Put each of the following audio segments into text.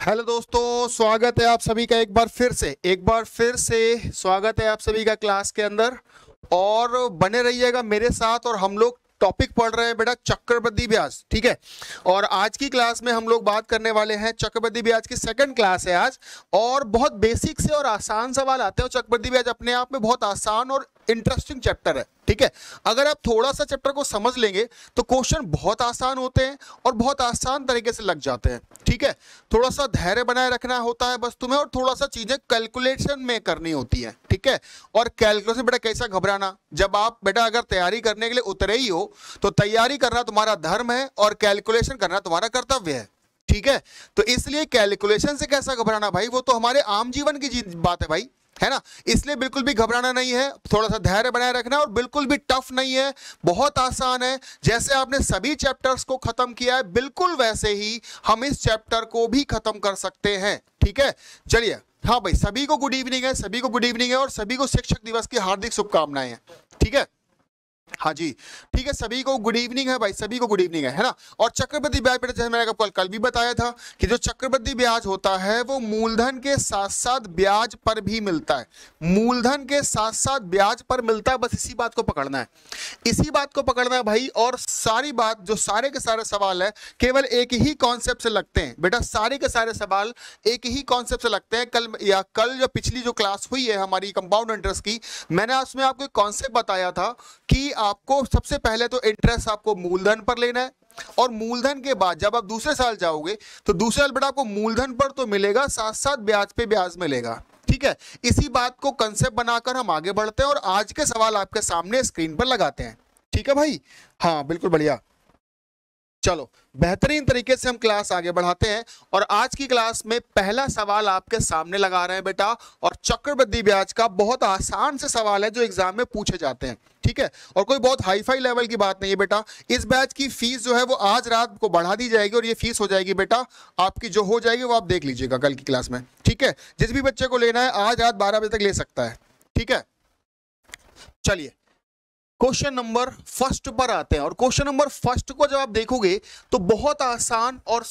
Hello दोस्तों, स्वागत है आप सभी का एक बार फिर से स्वागत है आप सभी का क्लास के अंदर। और बने रहिएगा मेरे साथ। और हम लोग टॉपिक पढ़ रहे हैं बेटा चक्रवृद्धि ब्याज, ठीक है। और आज की क्लास में हम लोग बात करने वाले हैं चक्रवृद्धि ब्याज की सेकंड क्लास है आज। और बहुत बेसिक से और आसान सवाल आते हैं। चक्रवृद्धि ब्याज अपने आप में बहुत आसान और इंटरेस्टिंग चैप्टर है, ठीक है। अगर आप थोड़ा सा चैप्टर को समझ लेंगे तो क्वेश्चन बहुत आसान होते हैं और बहुत आसान तरीके से लग जाते हैं, ठीक है। थोड़ा सा धैर्य बनाए रखना होता है बस तुम्हें, और थोड़ा सा चीजें कैलकुलेशन में करनी होती है, ठीक है। और कैलकुलेशन बेटा कैसा घबराना, जब आप बेटा अगर तैयारी करने के लिए उतरे ही हो तो तैयारी करना तुम्हारा धर्म है और कैलकुलेशन करना तुम्हारा कर्तव्य है, ठीक है। तो इसलिए कैलकुलेशन से कैसा घबराना भाई, वो तो हमारे आम जीवन की बात है भाई, है ना। इसलिए बिल्कुल भी घबराना नहीं है, थोड़ा सा धैर्य बनाए रखना। और बिल्कुल भी टफ नहीं है, बहुत आसान है। जैसे आपने सभी चैप्टर्स को खत्म किया है बिल्कुल वैसे ही हम इस चैप्टर को भी खत्म कर सकते हैं, ठीक है। चलिए, हाँ भाई, सभी को गुड इवनिंग है, सभी को गुड इवनिंग है। और सभी को शिक्षक दिवस की हार्दिक शुभकामनाएं हैं, ठीक है। हाँ जी, ठीक है, सभी को गुड इवनिंग है भाई, सभी को गुड इवनिंग है ना। और चक्रवृद्धि ब्याज बेटा, जैसे मैंने आपको कल भी बताया था कि जो चक्रवृद्धि ब्याज होता है वो मूलधन के साथ साथ ब्याज पर भी मिलता है। मूलधन के साथ साथ ब्याज पर मिलता है, बस इसी बात को पकड़ना है, इसी बात को पकड़ना है भाई। और सारी बात, जो सारे के सारे सवाल है केवल एक ही कॉन्सेप्ट से लगते हैं बेटा, सारे के सारे सवाल एक ही कॉन्सेप्ट से लगते हैं। कल जो पिछली जो क्लास हुई है हमारी कंपाउंड इंटरेस्ट की, मैंने उसमें आपको एक कॉन्सेप्ट बताया था कि आपको सबसे पहले तो इंटरेस्ट आपको मूलधन पर लेना है। और मूलधन के बाद जब आप दूसरे साल जाओगे तो दूसरे साल बेटा आपको मूलधन पर तो मिलेगा, साथ साथ ब्याज पे ब्याज मिलेगा, ठीक है। इसी बात को कंसेप्ट बनाकर हम आगे बढ़ते हैं और आज के सवाल आपके सामने स्क्रीन पर लगाते हैं, ठीक है भाई। हाँ बिल्कुल बढ़िया, चलो बेहतरीन तरीके से हम क्लास आगे बढ़ाते हैं। और आज की क्लास में पहला सवाल आपके सामने लगा रहे हैं बेटा, और चक्रवृद्धि ब्याज का बहुत आसान से सवाल है जो एग्जाम में पूछे जाते हैं, ठीक है। और कोई बहुत हाई फाई लेवल की बात नहीं है बेटा। इस बैच की फीस जो है वो आज रात को बढ़ा दी जाएगी और ये फीस हो जाएगी बेटा आपकी, जो हो जाएगी वो आप देख लीजिएगा कल की क्लास में, ठीक है। जिस भी बच्चे को लेना है आज रात 12 बजे तक ले सकता है, ठीक है। चलिए क्वेश्चन नंबर फर्स्ट पर आते हैं। और क्वेश्चन नंबर फर्स्ट को जब आप देखोगे तो बहुत आसान और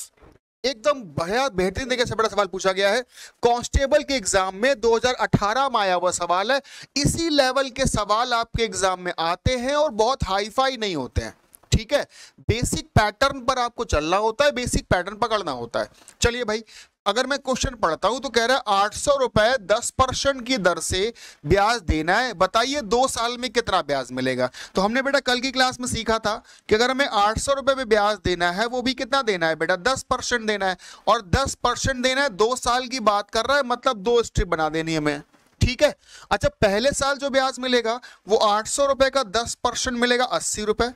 एकदम बढ़िया बेहतरीन तरीके से बड़ा सवाल पूछा गया है। कांस्टेबल के एग्जाम में 2018 में आया हुआ सवाल है। इसी लेवल के सवाल आपके एग्जाम में आते हैं और बहुत हाई फाई नहीं होते हैं, ठीक है। बेसिक पैटर्न पर आपको चलना होता है, बेसिक पैटर्न पकड़ना होता है। चलिए भाई, अगर मैं क्वेश्चन पढ़ता हूं तो कह रहा है 800 रुपए 10% की दर से ब्याज देना है, बताइए 2 साल में कितना ब्याज मिलेगा। तो हमने बेटा कल की क्लास में सीखा था कि अगर हमें 800 रुपए में ब्याज देना है, वो भी कितना देना है बेटा, 10% देना है। और 10% देना है, 2 साल की बात कर रहा है, मतलब 2 स्ट्रिप बना देनी है हमें, ठीक है। अच्छा, पहले साल जो ब्याज मिलेगा वो 800 रुपए का 10% मिलेगा 80 रुपए।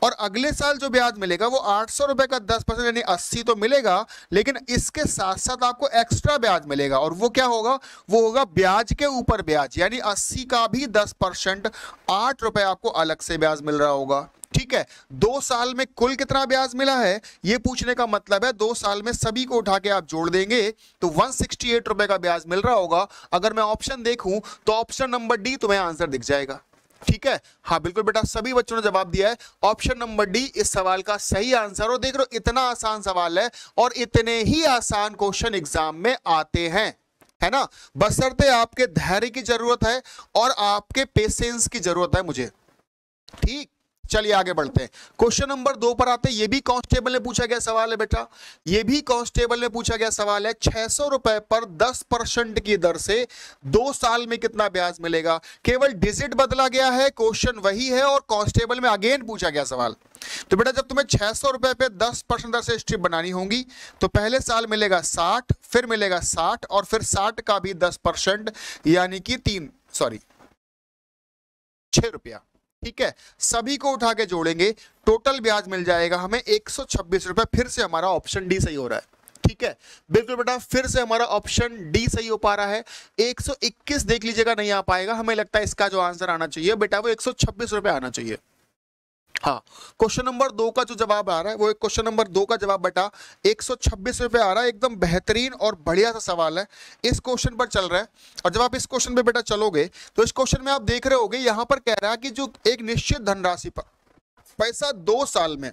और अगले साल जो ब्याज मिलेगा वो 800 रुपए का 10% यानी 80 तो मिलेगा, लेकिन इसके साथ साथ आपको एक्स्ट्रा ब्याज मिलेगा। और वो क्या होगा, वो होगा ब्याज के ऊपर ब्याज, यानी 80 का भी 10%, 8 रुपए आपको अलग से ब्याज मिल रहा होगा, ठीक है। 2 साल में कुल कितना ब्याज मिला है ये पूछने का मतलब है 2 साल में सभी को उठा के आप जोड़ देंगे तो 168 रुपए का ब्याज मिल रहा होगा। अगर मैं ऑप्शन देखूं तो ऑप्शन नंबर डी तुम्हें आंसर दिख जाएगा, ठीक है। हाँ बिल्कुल बेटा, सभी बच्चों ने जवाब दिया है, ऑप्शन नंबर डी इस सवाल का सही आंसर। और देख लो इतना आसान सवाल है और इतने ही आसान क्वेश्चन एग्जाम में आते हैं, है ना। बशर्ते आपके धैर्य की जरूरत है और आपके पेशेंस की जरूरत है मुझे, ठीक। चलिए आगे बढ़ते हैं, क्वेश्चन नंबर 2 पर आते हैं। ये भी कांस्टेबल में पूछा गया सवाल है बेटा, ये भी कांस्टेबल में पूछा गया सवाल है। 600 रुपए पर 10% की दर से 2 साल में कितना ब्याज मिलेगा। केवल डिजिट बदला गया है, क्वेश्चन वही है और कांस्टेबल में अगेन पूछा गया सवाल। तो बेटा जब तुम्हें 600 रुपए पे 10% दर से स्ट्रिप बनानी होगी तो पहले साल मिलेगा 60, फिर मिलेगा 60 और फिर 60 का भी 10% यानी कि 6 रुपया, ठीक है। सभी को उठा के जोड़ेंगे, टोटल ब्याज मिल जाएगा हमें 126 रुपए। फिर से हमारा ऑप्शन डी सही हो रहा है, ठीक है। बिल्कुल बेटा, फिर से हमारा ऑप्शन डी सही हो पा रहा है। 121 देख लीजिएगा नहीं आ पाएगा, हमें लगता है इसका जो आंसर आना चाहिए बेटा वो 126 रुपए आना चाहिए। हाँ, क्वेश्चन नंबर 2 का जो जवाब आ रहा है वो क्वेश्चन नंबर 2 का जवाब बेटा 126 रुपए आ रहा है। एकदम बेहतरीन और बढ़िया सा सवाल है, इस क्वेश्चन पर चल रहा है। और जब आप इस क्वेश्चन पे बेटा चलोगे तो इस क्वेश्चन में आप देख रहे होगे यहां पर कह रहा है कि जो एक निश्चित धनराशि पर पैसा 2 साल में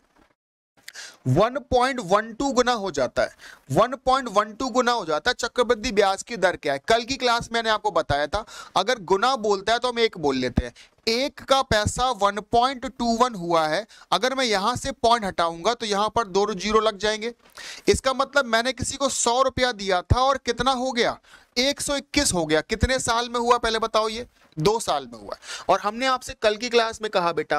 1.12 गुना हो जाता है, 1.12 गुना हो जाता है। चक्रवृद्धि ब्याज की दर क्या है? कल की क्लास मैंने आपको बताया था, अगर गुना बोलता है तो हम एक बोल लेते हैं। एक का पैसा 1.21 हुआ है, अगर मैं यहां से पॉइंट हटाऊंगा तो यहां पर 2 जीरो लग जाएंगे। इसका मतलब मैंने किसी को 100 रुपया दिया था और कितना हो गया? 121 हो गया। कितने साल में हुआ पहले बताओ? ये 2 साल में हुआ। और हमने आपसे कल की क्लास में कहा बेटा,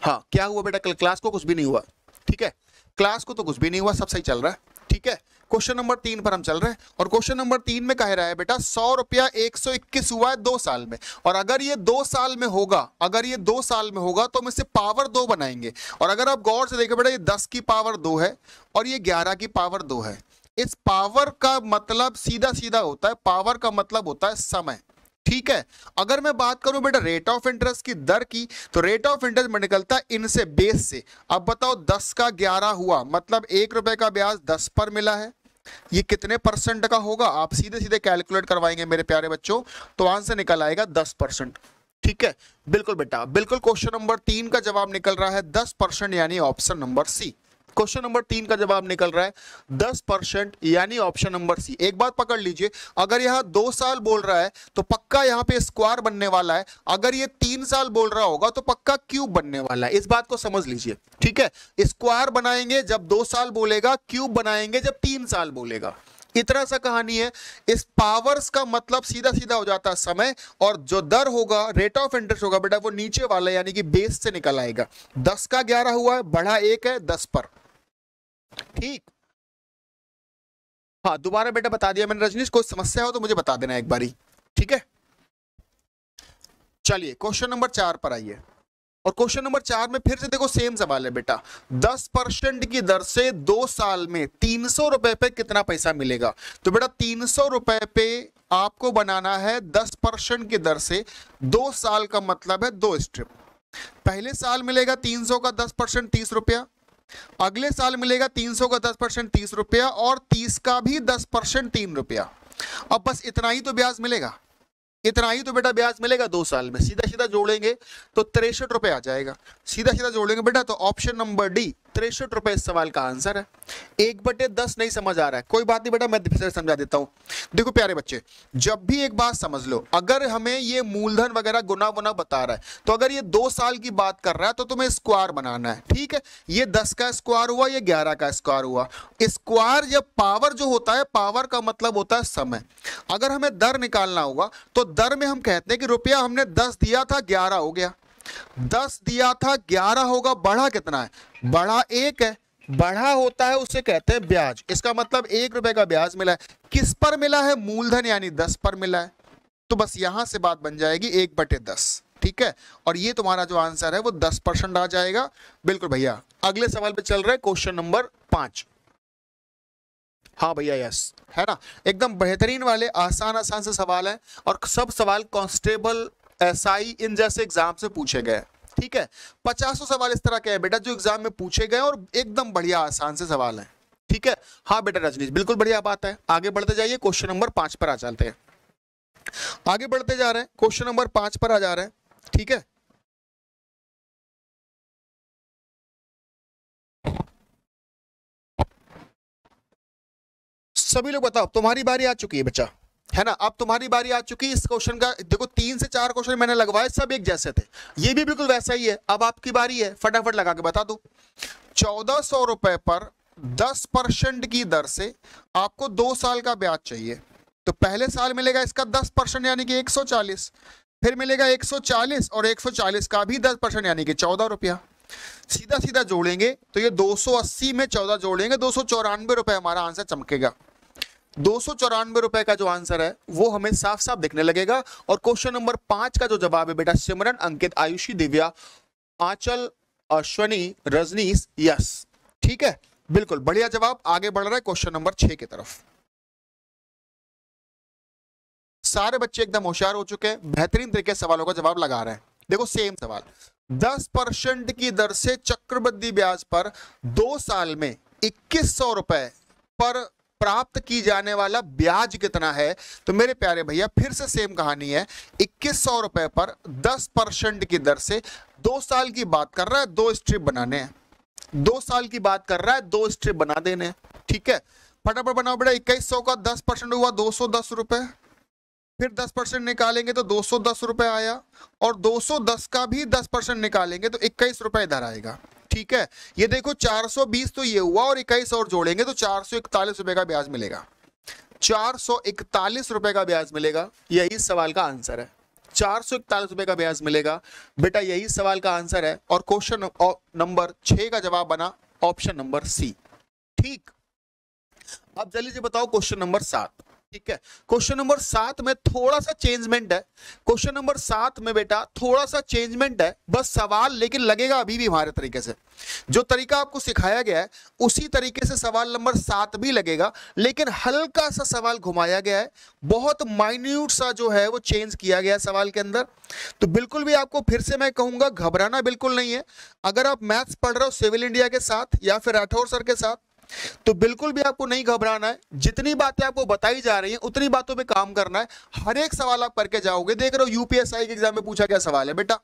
हाँ क्या हुआ बेटा? कल क्लास को कुछ भी नहीं हुआ, ठीक है, क्लास को तो कुछ भी नहीं हुआ, सब सही चल रहा है, ठीक है। क्वेश्चन नंबर 3 पर हम चल रहे हैं और क्वेश्चन नंबर 3 में कह रहा है बेटा 100 रुपया 121 हुआ है 2 साल में, और अगर ये 2 साल में होगा, अगर ये 2 साल में होगा तो हम इसे पावर 2 बनाएंगे। और अगर आप गौर से देखें बेटा, ये 10 की पावर 2 है और ये 11 की पावर 2 है। इस पावर का मतलब सीधा सीधा होता है, पावर का मतलब होता है समय, ठीक है। अगर मैं बात करूं बेटा रेट ऑफ इंटरेस्ट की दर की, तो रेट ऑफ इंटरेस्ट में निकलता है इनसे, बेस से। अब बताओ 10 का 11 हुआ, मतलब 1 रुपए का ब्याज 10 पर मिला है। ये कितने परसेंट का होगा? आप सीधे सीधे कैलकुलेट करवाएंगे मेरे प्यारे बच्चों, तो आंसर निकल आएगा 10%, ठीक है। बिल्कुल बेटा, बिल्कुल क्वेश्चन नंबर 3 का जवाब निकल रहा है 10%, यानी option number C. Question number 3 का जवाब निकल रहा है 10%, यानी ऑप्शन नंबर सी। एक बात पकड़ लीजिए, अगर यहां 2 साल बोल रहा है तो पक्का यहां पे स्क्वायर बनने वाला है, अगर ये 3 साल बोल रहा होगा तो पक्का क्यूब बनने वाला है। इस बात को समझ लीजिए, ठीक है। स्क्वायर बनाएंगे जब 2 साल बोलेगा, क्यूब बनाएंगे जब 3 साल बोलेगा। इतना सा कहानी है। इस पावर्स का मतलब सीधा सीधा हो जाता है समय, और जो दर होगा, रेट ऑफ इंटरेस्ट होगा बेटा, वो नीचे वाला यानी कि बेस से निकल आएगा। 10 का 11 हुआ है, बढ़ा 1 है 10 पर, ठीक। हाँ दोबारा बेटा बता दिया मैंने रजनीश, कोई समस्या हो तो मुझे बता देना एक बारी, ठीक है। चलिए क्वेश्चन नंबर 4 पर आइए, और क्वेश्चन नंबर 4 में फिर से देखो सेम सवाल है बेटा। 10% की दर से 2 साल में 300 रुपए पे कितना पैसा मिलेगा? तो बेटा 300 रुपए पे आपको बनाना है 10% की दर से 2 साल का मतलब है 2 स्ट्रिप। पहले साल मिलेगा 300 का 10% 30 रुपया, अगले साल मिलेगा 300 का 10% 30 रुपया, और 30 का भी 10% 3 रुपया। अब बस इतना ही तो ब्याज मिलेगा, इतना ही तो बेटा ब्याज मिलेगा 2 साल में। सीधा सीधा जोड़ेंगे तो 63 रुपए आ जाएगा। सीधा सीधा जोड़ेंगे बेटा तो ऑप्शन नंबर डी 63 रुपए इस सवाल का आंसर है। 1/10 नहीं समझ आ रहा है, कोई बात नहीं बेटा, मैं फिर से समझा देता हूं। देखो प्यारे बच्चे, जब भी एक बात समझ लो, अगर हमें ये मूलधन वगैरह गुना वुना बता रहा है, तो अगर ये 2 साल की बात कर रहा है तो तुम्हें स्क्वायर बनाना है, ठीक है। ये 10 का स्क्वायर हुआ, ये 11 का स्क्वायर हुआ। स्क्वायर जब पावर जो होता है, पावर का मतलब होता है समय। अगर हमें दर निकालना होगा तो दर में हम कहते हैं कि रुपया हमने 10 दिया था 11 हो गया, 10 दिया था 11 होगा, बढ़ा कितना है? बढ़ा 1 है, बढ़ा होता है उसे कहते हैं ब्याज। इसका मतलब 1 रुपए का ब्याज मिला है। किस पर मिला है? मूलधन यानी 10 पर मिला है। तो बस यहां से बात बन जाएगी 1/10, ठीक है। और ये तुम्हारा जो आंसर है वो 10% आ जाएगा। बिल्कुल भैया, अगले सवाल पे चल रहे हैं, क्वेश्चन नंबर 5। हाँ भैया यस, है ना, एकदम बेहतरीन वाले आसान आसान से सवाल है, और सब सवाल कांस्टेबल एसआई इन जैसे एग्जाम से पूछे गए, ठीक है। 50 सवाल इस तरह के हैं बेटा जो एग्जाम में पूछे गए और एकदम बढ़िया आसान से सवाल है, ठीक है। हाँ बेटा रजनीश, बिल्कुल बढ़िया बात है। आगे बढ़ते जाइए, क्वेश्चन नंबर 5 पर आ चलते हैं। आगे बढ़ते जा रहे हैं, क्वेश्चन नंबर 5 पर आ जा रहे हैं, ठीक है। सभी लोग बताओ, तुम्हारी बारी आ चुकी है बच्चा, है ना। अब तुम्हारी बारी आ चुकी है। इस क्वेश्चन का देखो 3 से 4 क्वेश्चन मैंने लगवाए, सब एक जैसे थे, ये भी बिल्कुल वैसा ही है। अब आपकी बारी है, फटाफट लगा के बता दो। 1400 रुपए पर 10% की दर से आपको 2 साल का ब्याज चाहिए। तो पहले साल मिलेगा इसका 10% यानी कि 140, फिर मिलेगा 140 और 140 का भी 10% यानी कि 14 रुपया। सीधा सीधा जोड़ेंगे तो ये 280 में 14 जोड़ेंगे, 294 रुपए हमारा आंसर चमकेगा। 294 रुपए का जो आंसर है वो हमें साफ साफ दिखने लगेगा। और क्वेश्चन नंबर 5 का जो जवाब है बेटा, सिमरन, अंकित, आयुषी, दिव्या, आंचल, अश्वनी, रजनीश, यस, ठीक है, बिल्कुल बढ़िया जवाब। आगे बढ़ रहा है क्वेश्चन नंबर 6 की तरफ। सारे बच्चे एकदम होशियार हो चुके हैं, बेहतरीन तरीके से सवालों का जवाब लगा रहे हैं। देखो सेम सवाल, 10% की दर से चक्रवृद्धि ब्याज पर 2 साल में 2100 रुपए पर प्राप्त की जाने वाला ब्याज कितना है? तो मेरे प्यारे भैया फिर से सेम कहानी है। 2100 रुपए पर 10% की दर से 2 साल की बात कर रहा है, 2 स्ट्रिप बनाने हैं, 2 साल की बात कर रहा है, 2 स्ट्रिप बना देने। ठीक है, फटाफट बनाओ बेटा। 2100 का 10% हुआ 210 रुपए, फिर 10% निकालेंगे तो 210 रुपए आया, और 210 का भी 10% निकालेंगे तो 21 रुपए इधर आएगा। ठीक है, ये देखो 420 तो ये हुआ, और 21 और जोड़ेंगे तो 441 रुपए का ब्याज मिलेगा। 441 रुपए का ब्याज मिलेगा, यही सवाल का आंसर है। 441 रुपए का ब्याज मिलेगा बेटा, यही सवाल का आंसर है। और क्वेश्चन नंबर 6 का जवाब बना ऑप्शन नंबर सी। ठीक, अब जल्दी से बताओ क्वेश्चन नंबर 7। ठीक है, क्वेश्चन नंबर 7 में थोड़ा सा चेंजमेंट है। क्वेश्चन नंबर 7 में बेटा थोड़ा सा चेंजमेंट है, बस सवाल लेकिन लगेगा अभी भी हमारे तरीके से। जो तरीका आपको सिखाया गया है उसी तरीके से सवाल नंबर 7 भी लगेगा, लेकिन हल्का सा सवाल घुमाया गया है, बहुत माइन्यूट सा जो है वो चेंज किया गया है सवाल के अंदर। तो बिल्कुल भी आपको फिर से मैं कहूंगा घबराना बिल्कुल नहीं है। अगर आप मैथ्स पढ़ रहे हो सिविल इंडिया के साथ या फिर राठौर सर के साथ, तो बिल्कुल भी आपको नहीं घबराना है। जितनी बातें आपको बताई जा रही हैं उतनी बातों पे काम करना है। हर एक सवाल आप करके जाओगे। देख रहे हो यूपीएसआई के एग्जाम में पूछा गया सवाल है बेटा।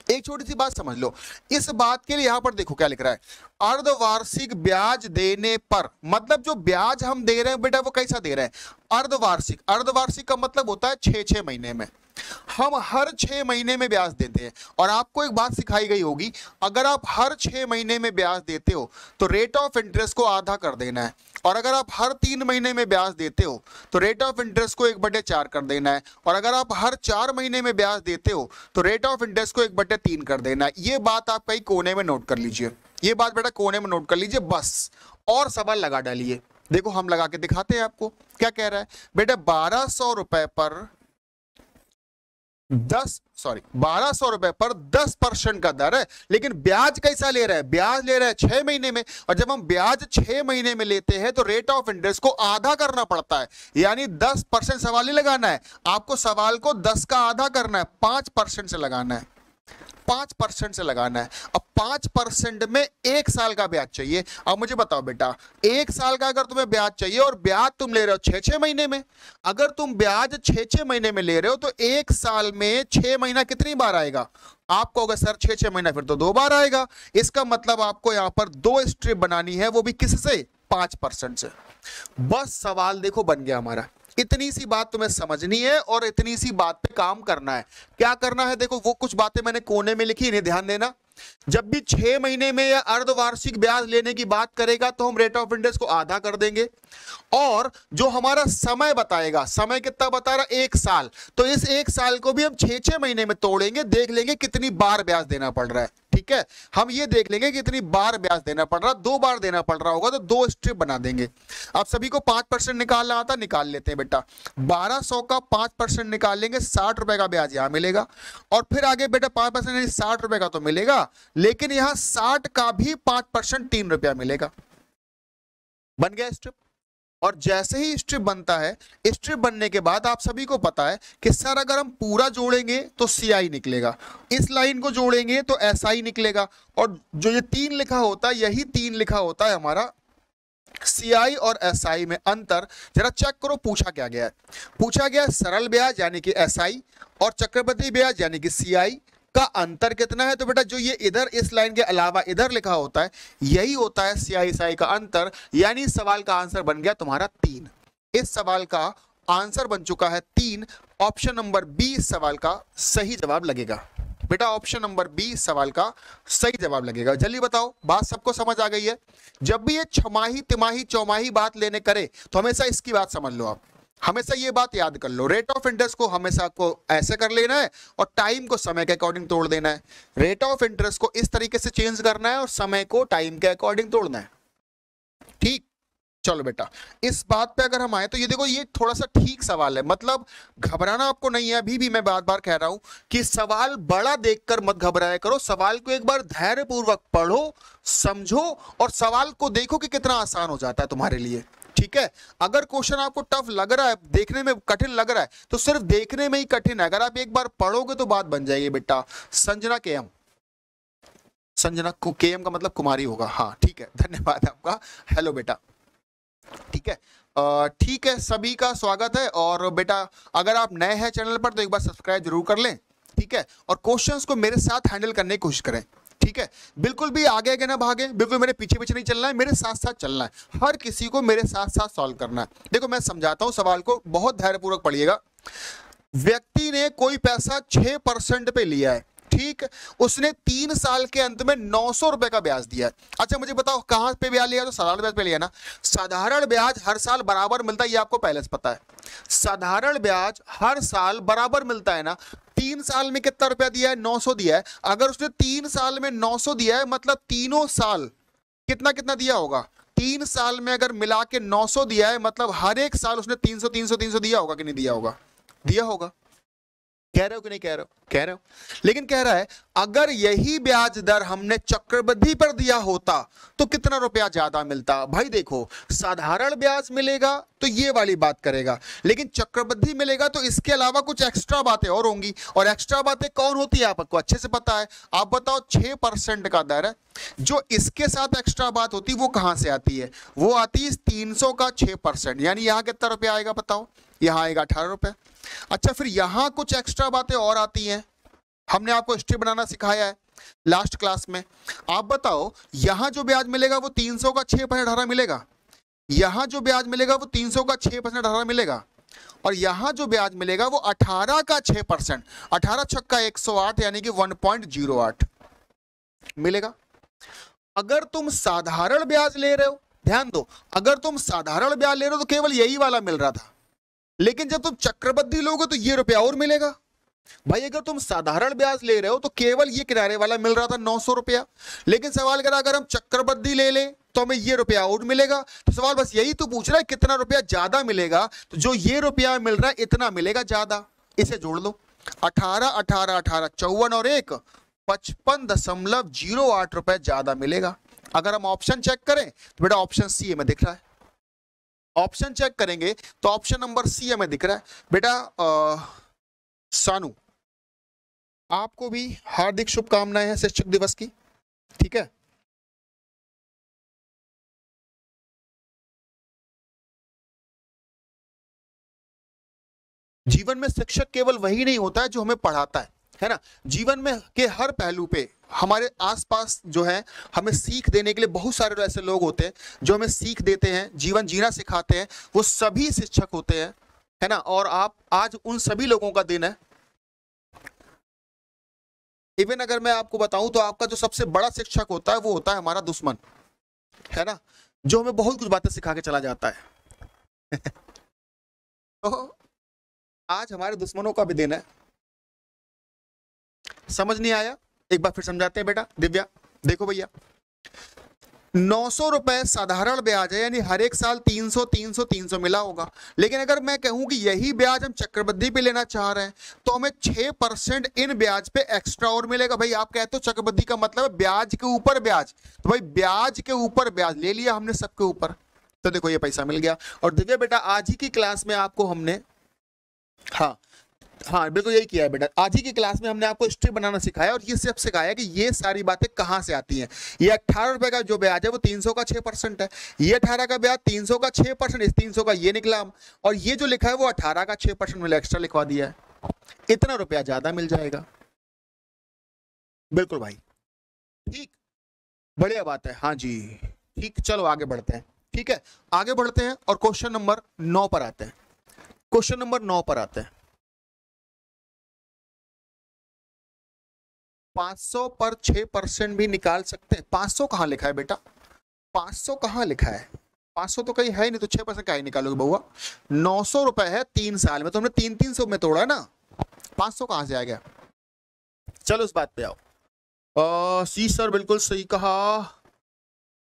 एक छोटी सी बात समझ लो इस बात के लिए, यहां पर देखो क्या लिख रहा है, अर्धवार्षिक ब्याज देने पर, मतलब जो ब्याज हम दे रहे हैं बेटा वो कैसा दे रहे हैं, अर्धवार्षिक। अर्धवार्षिक का मतलब होता है 6-6 महीने में। हम हर 6 महीने में ब्याज देते हैं। और आपको एक बात सिखाई गई होगी, अगर आप हर 6 महीने में ब्याज देते हो तो रेट ऑफ इंटरेस्ट को आधा कर देना है, और अगर आप हर 3 महीने में ब्याज देते हो तो रेट ऑफ इंटरेस्ट को 1/4 कर देना है, और अगर आप हर 4 महीने में ब्याज देते हो तो रेट ऑफ इंटरेस्ट को 1/3 कर देना है। ये बात आप कहीं कोने में नोट कर लीजिए, ये बात बेटा कोने में नोट कर लीजिए बस, और सवाल लगा डालिए। देखो हम लगा के दिखाते हैं आपको क्या कह रहा है बेटा। 1200 रुपए पर 1200 रुपए पर 10% का दर है, लेकिन ब्याज कैसा ले रहा है, ब्याज ले रहा है 6 महीने में। और जब हम ब्याज 6 महीने में लेते हैं तो रेट ऑफ इंटरेस्ट को आधा करना पड़ता है, यानी 10% सवाल ही लगाना है आपको, सवाल को 10 का आधा करना है, 5% से लगाना है, 5% से लगाना है। अब 5% में 1 साल का ब्याज चाहिए। अब मुझे बताओ बेटा 1 साल का अगर तुम्हें ब्याज चाहिए और ब्याज तुम ले रहे हो 6-6 महीने में, अगर तुम ब्याज 6-6 महीने में ले रहे हो तो 1 साल में 6 महीना कितनी बार आएगा आपको, अगर सर 6-6 महीना फिर तो 2 बार आएगा। इसका मतलब आपको यहां पर 2 स्ट्रिप बनानी है, वो भी किससे, 5% से। बस सवाल देखो बन गया हमारा। इतनी सी बात तुम्हें समझनी है और इतनी सी बात पे काम करना है। क्या करना है देखो, वो कुछ बातें मैंने कोने में लिखी, इन्हें ध्यान देना। जब भी 6 महीने में या अर्धवार्षिक ब्याज लेने की बात करेगा तो हम रेट ऑफ इंटरेस्ट को आधा कर देंगे, और जो हमारा समय बताएगा, समय कितना बता रहा, 1 साल, तो इस 1 साल को भी हम 6-6 महीने में तोड़ेंगे, देख लेंगे कितनी बार ब्याज देना पड़ रहा है। ठीक है, हम ये देख लेंगे कितनी बार ब्याज देना पड़ रहा, 2 बार देना पड़ रहा होगा तो 2 स्ट्रिप बना देंगे। अब सभी को 5% निकालना आता, निकाल लेते हैं बेटा। 1200 का 5% निकाल लेंगे, 60 रुपए का ब्याज यहां मिलेगा, और फिर आगे बेटा 5% 60 रुपए का तो मिलेगा, लेकिन यहां 60 का भी 5% 3 रुपया मिलेगा। बन गया स्ट्रिप। और जैसे ही स्ट्रिप बनता है, स्ट्रिप बनने के बाद आप सभी को पता है कि सर अगर हम पूरा जोड़ेंगे तो CI निकलेगा, इस लाइन को जोड़ेंगे तो SI निकलेगा, और जो ये 3 लिखा होता है यही 3 लिखा होता है हमारा CI और SI में अंतर। जरा चेक करो पूछा क्या गया है। पूछा गया सरल ब्याज यानी कि SI और चक्रवृद्धि ब्याज यानी कि CI का अंतर कितना है। तो बेटा जो ये इधर इस लाइन के अलावा इधर लिखा होता है यही होता है CI SI का अंतर, यानी सवाल का आंसर बन गया तुम्हारा 3। इस सवाल का आंसर बन चुका है 3। ऑप्शन नंबर बी सवाल का सही जवाब लगेगा बेटा, ऑप्शन नंबर बी सवाल का सही जवाब लगेगा। जल्दी बताओ, बात सबको समझ आ गई है। जब भी ये छमाही तिमाही चौमाही बात लेने करे तो हमेशा इसकी बात समझ लो, आप हमेशा ये बात याद कर लो, रेट ऑफ इंटरेस्ट को हमेशा आपको ऐसे कर लेना है और टाइम को समय के अकॉर्डिंग तोड़ देना है। रेट ऑफ इंटरेस्ट को इस तरीके से चेंज करना है और समय को टाइम के अकॉर्डिंग तोड़ना है। ठीक, चलो बेटा इस बात पे अगर हम आए तो ये देखो ये थोड़ा सा ठीक सवाल है, मतलब घबराना आपको नहीं है। अभी भी मैं बार बार कह रहा हूं कि सवाल बड़ा देखकर मत घबराया करो, सवाल को एक बार धैर्य पूर्वक पढ़ो, समझो और सवाल को देखो कि कितना आसान हो जाता है तुम्हारे लिए। ठीक है, अगर क्वेश्चन आपको टफ लग रहा है, देखने में कठिन लग रहा है, तो सिर्फ देखने में ही कठिन है, अगर आप एक बार पढ़ोगे तो बात बन जाएगी बेटा। संजना केएम, संजना को केएम का मतलब कुमारी होगा, हाँ ठीक है, धन्यवाद आपका। हेलो बेटा, ठीक है, ठीक है, सभी का स्वागत है। और बेटा अगर आप नए हैं चैनल पर तो एक बार सब्सक्राइब जरूर कर लें, ठीक है, और क्वेश्चंस को मेरे साथ हैंडल करने की कोशिश करें। ठीक है, बिल्कुल भी आगे आगे ना भागे, बिल्कुल मेरे पीछे पीछे नहीं चलना है, मेरे साथ साथ चलना है, हर किसी को मेरे साथ साथ सॉल्व करना है। देखो मैं समझाता हूं सवाल को, बहुत धैर्यपूर्वक पढ़िएगा। व्यक्ति ने कोई पैसा 6% पे लिया है, ठीक, उसने 3 साल के अंत में 900 रुपए का ब्याज दिया है। अच्छा मुझे बताओ कहां पे ब्याज लिया? तो साधारण ब्याज पे लिया ना। साधारण ब्याज हर साल बराबर मिलता है, ये आपको पहले से पता है। साधारण ब्याज हर साल बराबर मिलता है ना। 3 साल में कितना रुपया दिया है? 900 दिया है। अगर उसने 3 साल में 900 दिया है, मतलब तीनों साल कितना कितना दिया होगा? 3 साल में अगर मिला के 900 दिया है, मतलब हर एक साल उसने 300 300 300 दिया होगा कि नहीं दिया होगा? दिया होगा। कह रहे हो कि नहीं कह रहे हो? कह रहे हो। लेकिन कह रहा है अगर यही ब्याज दर हमने चक्रवृद्धि पर दिया होता तो कितना रुपया ज्यादा मिलता? भाई देखो, साधारण ब्याज मिलेगा तो ये वाली बात करेगा, लेकिन चक्रवृद्धि मिलेगा तो इसके अलावा कुछ एक्स्ट्रा बातें और होंगी। और एक्स्ट्रा बातें कौन होती है आपको अच्छे से पता है। आप बताओ 6% का दर है, जो इसके साथ एक्स्ट्रा बात होती है वो कहां से आती है? वो आती है 300 का 6%, यानी यहां कितना रुपया आएगा बताओ? यहां आएगा 18 रुपए। अच्छा फिर यहां कुछ एक्स्ट्रा बातें और आती हैं, हमने आपको हिस्ट्री बनाना सिखाया है लास्ट क्लास में। आप बताओ यहां जो ब्याज मिलेगा वो 300 का 6% 18 मिलेगा, यहां जो ब्याज मिलेगा वो 300 का 6% 18 मिलेगा, और यहां जो ब्याज मिलेगा वो 18 का 6%, 18 छक्का 108 यानी कि 1.08 मिलेगा। अगर तुम साधारण ब्याज ले रहे हो, ध्यान दो, अगर तुम साधारण ब्याज ले रहे हो तो केवल यही वाला मिल रहा था, लेकिन जब तुम चक्रवृद्धि लोगे तो ये रुपया और मिलेगा। भाई अगर तुम साधारण ब्याज ले रहे हो तो केवल ये किनारे वाला मिल रहा था 900 रुपया, लेकिन सवाल करा अगर हम चक्रवृद्धि ले ले तो हमें ये रुपया और मिलेगा। तो सवाल बस यही तो पूछ रहा है कितना रुपया ज्यादा मिलेगा, तो जो ये रुपया मिल रहा है इतना मिलेगा ज्यादा। इसे जोड़ लो, 18 18 18 54 और 1 55.08 रुपए ज्यादा मिलेगा। अगर हम ऑप्शन चेक करें तो बेटा ऑप्शन सी में दिख रहा है। ऑप्शन चेक करेंगे तो ऑप्शन नंबर सी हमें दिख रहा है। बेटा सानू, आपको भी हार्दिक शुभकामनाएं हैं शिक्षक दिवस की, ठीक है। जीवन में शिक्षक केवल वही नहीं होता है जो हमें पढ़ाता है ना। जीवन में के हर पहलू पे हमारे आसपास जो है हमें सीख देने के लिए बहुत सारे ऐसे लोग होते हैं जो हमें सीख देते हैं, जीवन जीना सिखाते हैं, वो सभी शिक्षक होते हैं, है ना। और आप आज उन सभी लोगों का दिन है। इवन अगर मैं आपको बताऊं तो आपका जो सबसे बड़ा शिक्षक होता है वो होता है हमारा दुश्मन, है ना, जो हमें बहुत कुछ बातें सिखा के चला जाता है। तो आज हमारे दुश्मनों का भी दिन है। समझ नहीं आया? एक बार फिर समझाते हैं बेटा। दिव्या देखो भैया, 900 रुपए साधारण ब्याज है, यानी हर एक साल 300 300 300 मिला होगा। लेकिन अगर मैं कहूं कि यही ब्याज हम चक्रवृद्धि पे लेना चाह रहे हैं तो हमें 6% इन ब्याज पे एक्स्ट्रा और मिलेगा। भाई आप कहते हो चक्रवृद्धि का मतलब है ब्याज के ऊपर ब्याज, तो भाई ब्याज के ऊपर ब्याज ले लिया हमने सबके ऊपर, तो देखो ये पैसा मिल गया। और दिव्या बेटा आज ही की क्लास में आपको हमने, हाँ हाँ बिल्कुल यही किया है बेटा, आज ही की क्लास में हमने आपको हिस्ट्री बनाना सिखाया और ये सब सिखाया कि ये सारी बातें कहां से आती हैं। ये 18 रुपए का जो ब्याज है वो 300 का 6% है, ये 18 का ब्याज 300 का 6%, इस 300 का ये निकला, और ये जो लिखा है वो 18 का 6% मैंने एक्स्ट्रा लिखवा दिया है, इतना रुपया ज्यादा मिल जाएगा। बिल्कुल भाई, ठीक, बढ़िया बात है। हाँ जी ठीक, चलो आगे बढ़ते हैं। ठीक है आगे बढ़ते हैं और क्वेश्चन नंबर 9 पर आते हैं। क्वेश्चन नंबर 9 पर आते हैं। 500 पर 6% भी निकाल सकते हैं। 500 कहां लिखा है बेटा? 500 कहां लिखा है? 500 तो कहीं है नहीं, तो 6% का ही निकालोगे बउआ। 900 रुपए है 3 साल में, तो हमने 300 में तोड़ा ना, 500 कहां से आ गया? चलो इस बात पे आओ। सी सर बिल्कुल सही कहा,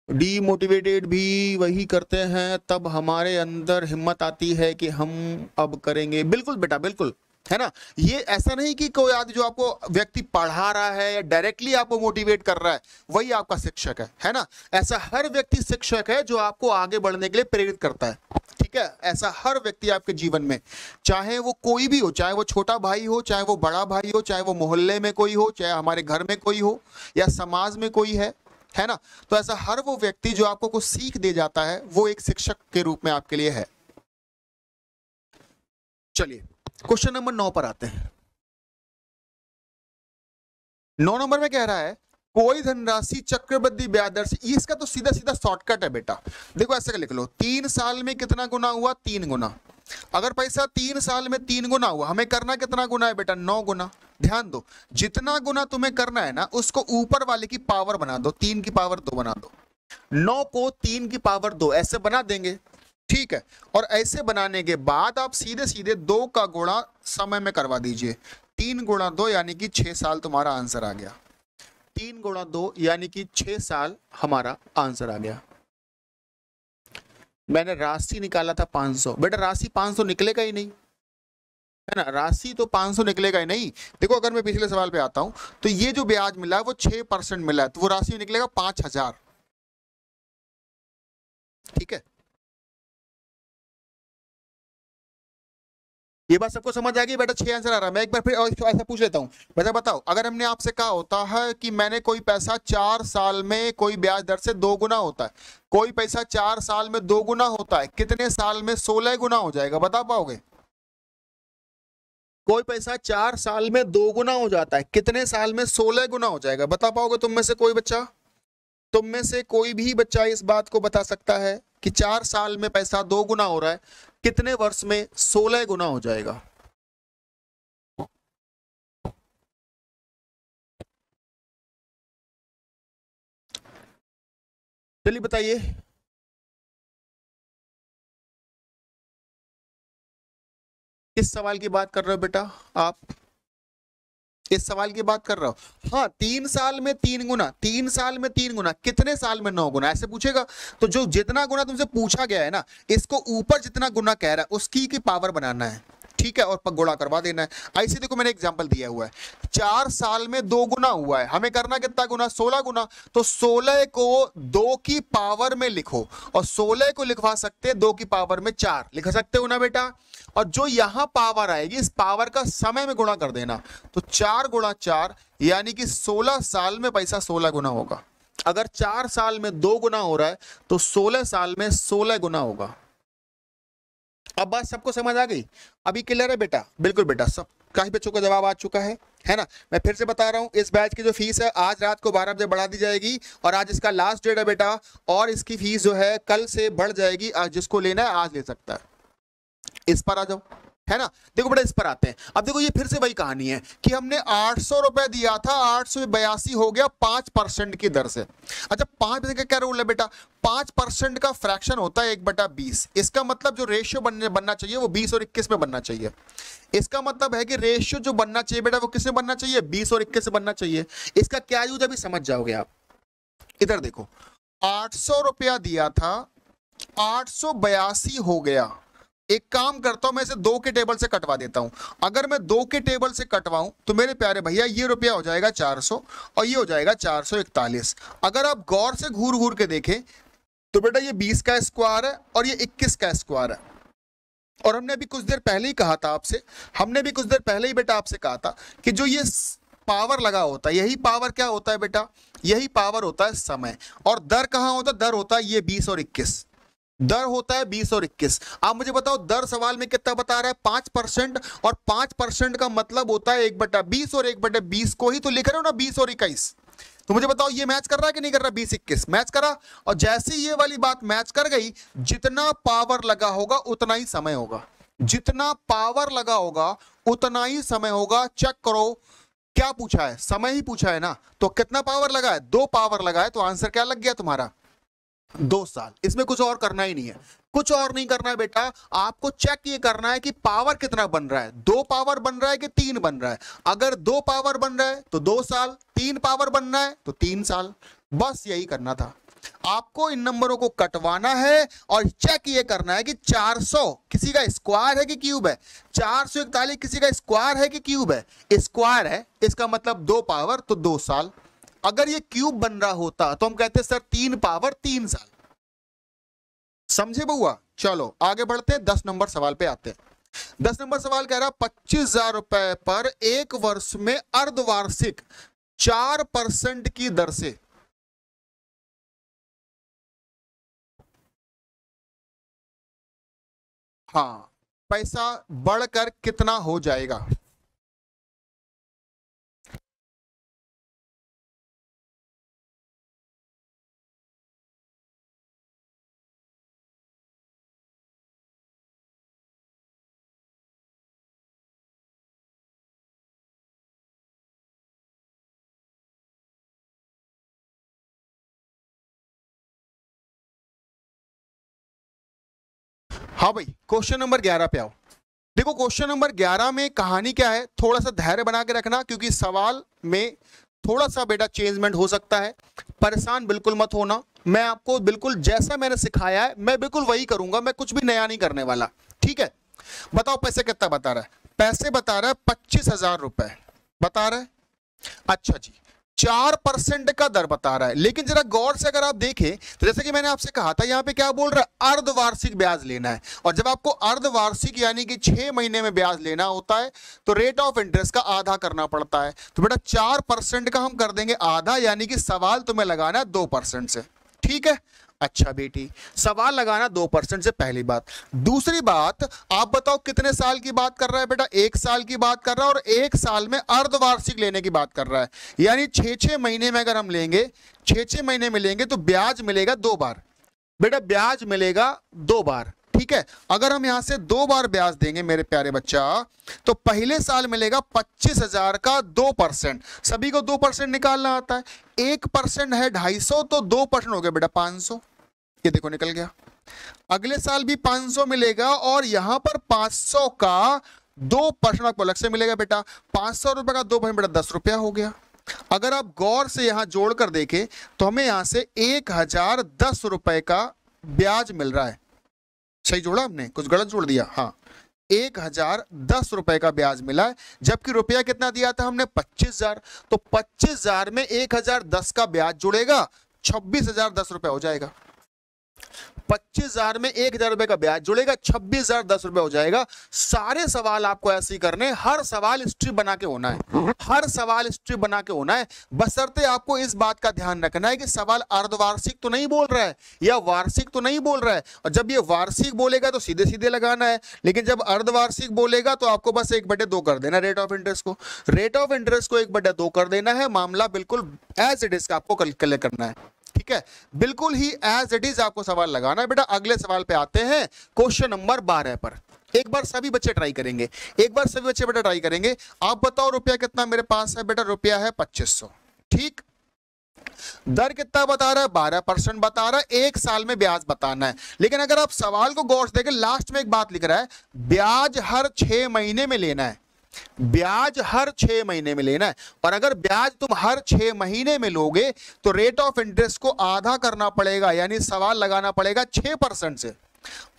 डीमोटिवेटेड भी वही करते हैं, तब हमारे अंदर हिम्मत आती है कि हम अब करेंगे। बिल्कुल बेटा बिल्कुल, है ना। ये ऐसा नहीं कि कोई आदमी जो आपको व्यक्ति पढ़ा रहा है या डायरेक्टली आपको मोटिवेट कर रहा है वही आपका शिक्षक है ना। ऐसा हर व्यक्ति शिक्षक है जो आपको आगे बढ़ने के लिए प्रेरित करता है। ठीक है, ऐसा हर व्यक्ति आपके जीवन में, चाहे वो कोई भी हो, चाहे वो छोटा भाई हो, चाहे वो बड़ा भाई हो, चाहे वो मोहल्ले में कोई हो, चाहे हमारे घर में कोई हो या समाज में कोई है ना। तो ऐसा हर वो व्यक्ति जो आपको कुछ सीख दे जाता है वो एक शिक्षक के रूप में आपके लिए है। चलिए क्वेश्चन नंबर 9 पर आते हैं। 9 नंबर में कह रहा है कोई धनराशि चक्रवृद्धि ब्याज दर से, इसका तो सीधा सीधा शॉर्टकट है बेटा। देखो ऐसे लिख लो, 3 साल में कितना गुना हुआ, 3 गुना। अगर पैसा 3 साल में 3 गुना हुआ, हमें करना कितना गुना है बेटा, 9 गुना। ध्यान दो, जितना गुना तुम्हें करना है ना, उसको ऊपर वाले की पावर बना दो, 3 की पावर 2 बना दो। 9 को 3 की पावर 2 ऐसे बना देंगे, ठीक है। और ऐसे बनाने के बाद आप सीधे सीधे 2 का गुणा समय में करवा दीजिए। 3 गुणा 2 यानी कि 6 साल तुम्हारा आंसर आ गया। 3 गुणा 2 यानी कि 6 साल हमारा आंसर आ गया। मैंने राशि निकाला था 500, बेटा राशि 500 निकलेगा ही नहीं, है ना, राशि तो 500 निकलेगा ही नहीं। देखो अगर मैं पिछले सवाल पे आता हूं, तो ये जो ब्याज मिला है वो 6% मिला है, तो वो राशि निकलेगा 5000, ठीक है। ये बात सबको समझ आ गई बेटा, 6 आंसर आ रहा है। मैं एक बार फिर ऐसा पूछ लेता हूँ, बेटा बताओ, अगर हमने आपसे कहा होता है कि मैंने कोई पैसा 4 साल में कोई ब्याज दर से 2 गुना होता है, कोई पैसा 4 साल में 2 गुना होता है, कितने साल में 16 गुना हो जाएगा, बता पाओगे? कोई पैसा 4 साल में 2 गुना हो जाता है, कितने साल में 16 गुना हो जाएगा, बता पाओगे तुम में से कोई बच्चा? तुम में से कोई भी बच्चा इस बात को बता सकता है कि 4 साल में पैसा 2 गुना हो रहा है, कितने वर्ष में 16 गुना हो जाएगा? चलिए बताइए। किस सवाल की बात कर रहे हो बेटा आप? इस सवाल की बात कर रहा हूं। हाँ, 3 साल में 3 गुना, 3 साल में 3 गुना, कितने साल में 9 गुना, ऐसे पूछेगा। तो जो जितना गुना तुमसे पूछा गया है ना, इसको ऊपर जितना गुना कह रहा है उसकी की पावर बनाना है, ठीक है, और गुणा करवा देना है। ऐसे देखो मैंने एग्जांपल दिया हुआ है, 4 साल में 2 गुना हुआ है, हमें करना कितना गुना, 16 गुना। तो 16 को 2 की पावर में लिखो, और 16 को लिखवा सकते हैं 2 की पावर में 4 लिख सकते हो ना बेटा। और जो यहां पावर आएगी, इस पावर का समय में गुणा कर देना, तो 4 गुणा 4 यानी कि 16 साल में पैसा 16 गुना होगा। अगर 4 साल में 2 गुना हो रहा है तो 16 साल में 16 गुना होगा। अब बात सबको समझ आ गई? अभी क्लियर है बेटा? बिल्कुल बेटा, सब काफी बच्चों का जवाब आ चुका है ना। मैं फिर से बता रहा हूं, इस बैच की जो फीस है आज रात को 12 बजे बढ़ा दी जाएगी, और आज इसका लास्ट डेट है बेटा, और इसकी फीस जो है कल से बढ़ जाएगी। आज जिसको लेना है आज ले सकता है। इस पर आ जाओ, है ना। देखो बेटा इस पर आते हैं। अब देखो ये फिर से वही कहानी है कि हमने 800 रुपए दिया था, 882 हो गया 5% की दर से। अच्छा 5% का क्या रूल है बेटा? 5% का फ्रैक्शन होता है 1/20। इसका मतलब जो रेशियो बनना चाहिए वो 20 और 21 में बनना चाहिए। इसका मतलब है कि रेशियो जो बनना चाहिए बेटा वो किसमें बनना चाहिए? 20 और 21 से बनना चाहिए। इसका क्या यूज अभी समझ जाओगे आप। इधर देखो, 800 रुपया दिया था, 882 हो गया। एक काम करता हूं, मैं इसे 2 के टेबल से कटवा देता हूं। अगर मैं 2 के टेबल से कटवाऊं तो मेरे प्यारे भैया ये रुपया हो जाएगा 400 और ये हो जाएगा 441। अगर आप गौर से घूर घूर के देखें तो बेटा ये 20 का स्क्वायर है और ये 21 का स्क्वायर है। और हमने अभी कुछ देर पहले ही कहा था आपसे, हमने भी कुछ देर पहले ही बेटा आपसे कहा था कि जो ये पावर लगा होता है, यही पावर क्या होता है बेटा? यही पावर होता है समय। और दर कहां होता है? दर होता है ये 20 और 21। दर होता है 20 और 21। आप मुझे बताओ दर सवाल में कितना बता रहा है? 5%। और 5% का मतलब होता है 1/20, और 1/20 को ही तो लिख रहे हो ना 20 और 21। तो मुझे बताओ ये मैच कर रहा है कि नहीं कर रहा? 20-21 मैच करा। और जैसे ये वाली बात मैच कर गई, जितना पावर लगा होगा उतना ही समय होगा। जितना पावर लगा होगा उतना ही समय होगा। चेक करो, क्या पूछा है? समय ही पूछा है ना। तो कितना पावर लगा है? 2 पावर लगा है, तो आंसर क्या लग गया तुम्हारा? 2 साल। इसमें कुछ और करना ही नहीं है, कुछ और नहीं करना है बेटा। आपको चेक ये करना है कि पावर कितना बन रहा है, 2 पावर बन रहा है कि 3 बन रहा है। अगर 2 पावर बन रहा है तो 2 साल, 3 पावर बन रहा है तो 3 साल। बस यही करना था आपको। इन नंबरों को कटवाना है और चेक ये करना है कि 400 किसी का स्क्वायर है कि क्यूब है? 441 किसी का स्क्वायर है कि क्यूब है? स्क्वायर है, इसका मतलब 2 पावर तो 2 साल। अगर ये क्यूब बन रहा होता तो हम कहते सर 3 पावर 3 साल। समझे बउआ? चलो आगे बढ़ते हैं, 10 नंबर सवाल पे आते हैं। 10 नंबर सवाल कह रहा 25,000 रुपए पर एक वर्ष में अर्धवार्षिक 4% की दर से, हाँ, पैसा बढ़कर कितना हो जाएगा? हाँ भाई, क्वेश्चन नंबर 11 पे आओ। देखो क्वेश्चन नंबर 11 में कहानी क्या है, थोड़ा सा धैर्य बना के रखना, क्योंकि सवाल में थोड़ा सा बेटा चेंजमेंट हो सकता है। परेशान बिल्कुल मत होना, मैं आपको बिल्कुल जैसा मैंने सिखाया है मैं बिल्कुल वही करूंगा, मैं कुछ भी नया नहीं करने वाला। ठीक है, बताओ पैसे कितना बता रहा है? पैसे बता रहा है 25,000 रुपए बता रहा है। अच्छा जी, 4% का दर बता रहा है, लेकिन जरा गौर से अगर आप देखें तो जैसे कि मैंने आपसे कहा था, यहां पे क्या बोल रहा है, अर्धवार्षिक ब्याज लेना है। और जब आपको अर्धवार्षिक यानी कि 6 महीने में ब्याज लेना होता है तो रेट ऑफ इंटरेस्ट का आधा करना पड़ता है। तो बेटा 4% का हम कर देंगे आधा, यानी कि सवाल तुम्हें लगाना है 2% से। ठीक है, अच्छा बेटी, सवाल लगाना 2% से, पहली बात। दूसरी बात, आप बताओ कितने साल की बात कर रहा है बेटा? 1 साल की बात कर रहा है, और 1 साल में अर्धवार्षिक लेने की बात कर रहा है, यानी 6-6 महीने में अगर हम लेंगे, 6-6 महीने में लेंगे तो ब्याज मिलेगा 2 बार। बेटा ब्याज मिलेगा 2 बार। ठीक है, अगर हम यहां से 2 बार ब्याज देंगे मेरे प्यारे बच्चा, तो पहले साल मिलेगा 25,000 का 2%। सभी को 2% निकालना आता है। 1% है 250, तो 2% हो गया बेटा 500। ये देखो निकल गया। अगले साल भी 500 मिलेगा, और यहां पर 500 का 2% आपको अलग से मिलेगा बेटा। 500 रुपए का 2% बेटा 10 रुपया हो गया। अगर आप गौर से यहां जोड़कर देखें तो हमें यहां से 1010 रुपए का ब्याज मिल रहा है। सही जोड़ा हमने, कुछ गलत जोड़ दिया? हाँ, 1010 रुपए का ब्याज मिला है, जबकि रुपया कितना दिया था हमने? 25,000। तो 25,000 में 1010 का ब्याज जुड़ेगा, 26,010 रुपए हो जाएगा। 25,000 में 1,000 रुपए का ब्याज जुड़ेगा, 26,010 रुपए हो जाएगा। सारे सवाल आपको ऐसे ही करने, हर सवाल स्ट्रिप बना के होना है, हर सवाल स्ट्रिप बना के होना है। बशर्ते आपको इस बात का ध्यान रखना है कि सवाल अर्धवार्षिक तो नहीं बोल रहा है या वार्षिक तो नहीं बोल रहा है। और जब ये वार्षिक बोलेगा तो सीधे सीधे लगाना है, लेकिन जब अर्धवार्षिक बोलेगा तो आपको बस 1/2 कर देना रेट ऑफ इंटरेस्ट को। रेट ऑफ इंटरेस्ट को 1/2 कर देना है, मामला बिल्कुल एज इट इज का आपको कैलकुलेट करना है। ठीक है, बिल्कुल ही एज इट इज आपको सवाल लगाना है बेटा। अगले सवाल पे आते हैं, क्वेश्चन नंबर 12 पर। एक बार सभी बच्चे ट्राई करेंगे, एक बार सभी बच्चे बेटा ट्राई करेंगे। आप बताओ रुपया कितना मेरे पास है बेटा? रुपया है 2500। ठीक, दर कितना बता रहा है? 12% बता रहा है। 1 साल में ब्याज बताना है, लेकिन अगर आप सवाल को गौर से देखें, लास्ट में एक बात लिख रहा है, ब्याज हर 6 महीने में लेना है। ब्याज हर 6 महीने में लेना है, और अगर ब्याज तुम हर 6 महीने में लोगे तो रेट ऑफ इंटरेस्ट को आधा करना पड़ेगा, यानी सवाल लगाना पड़ेगा 6% से।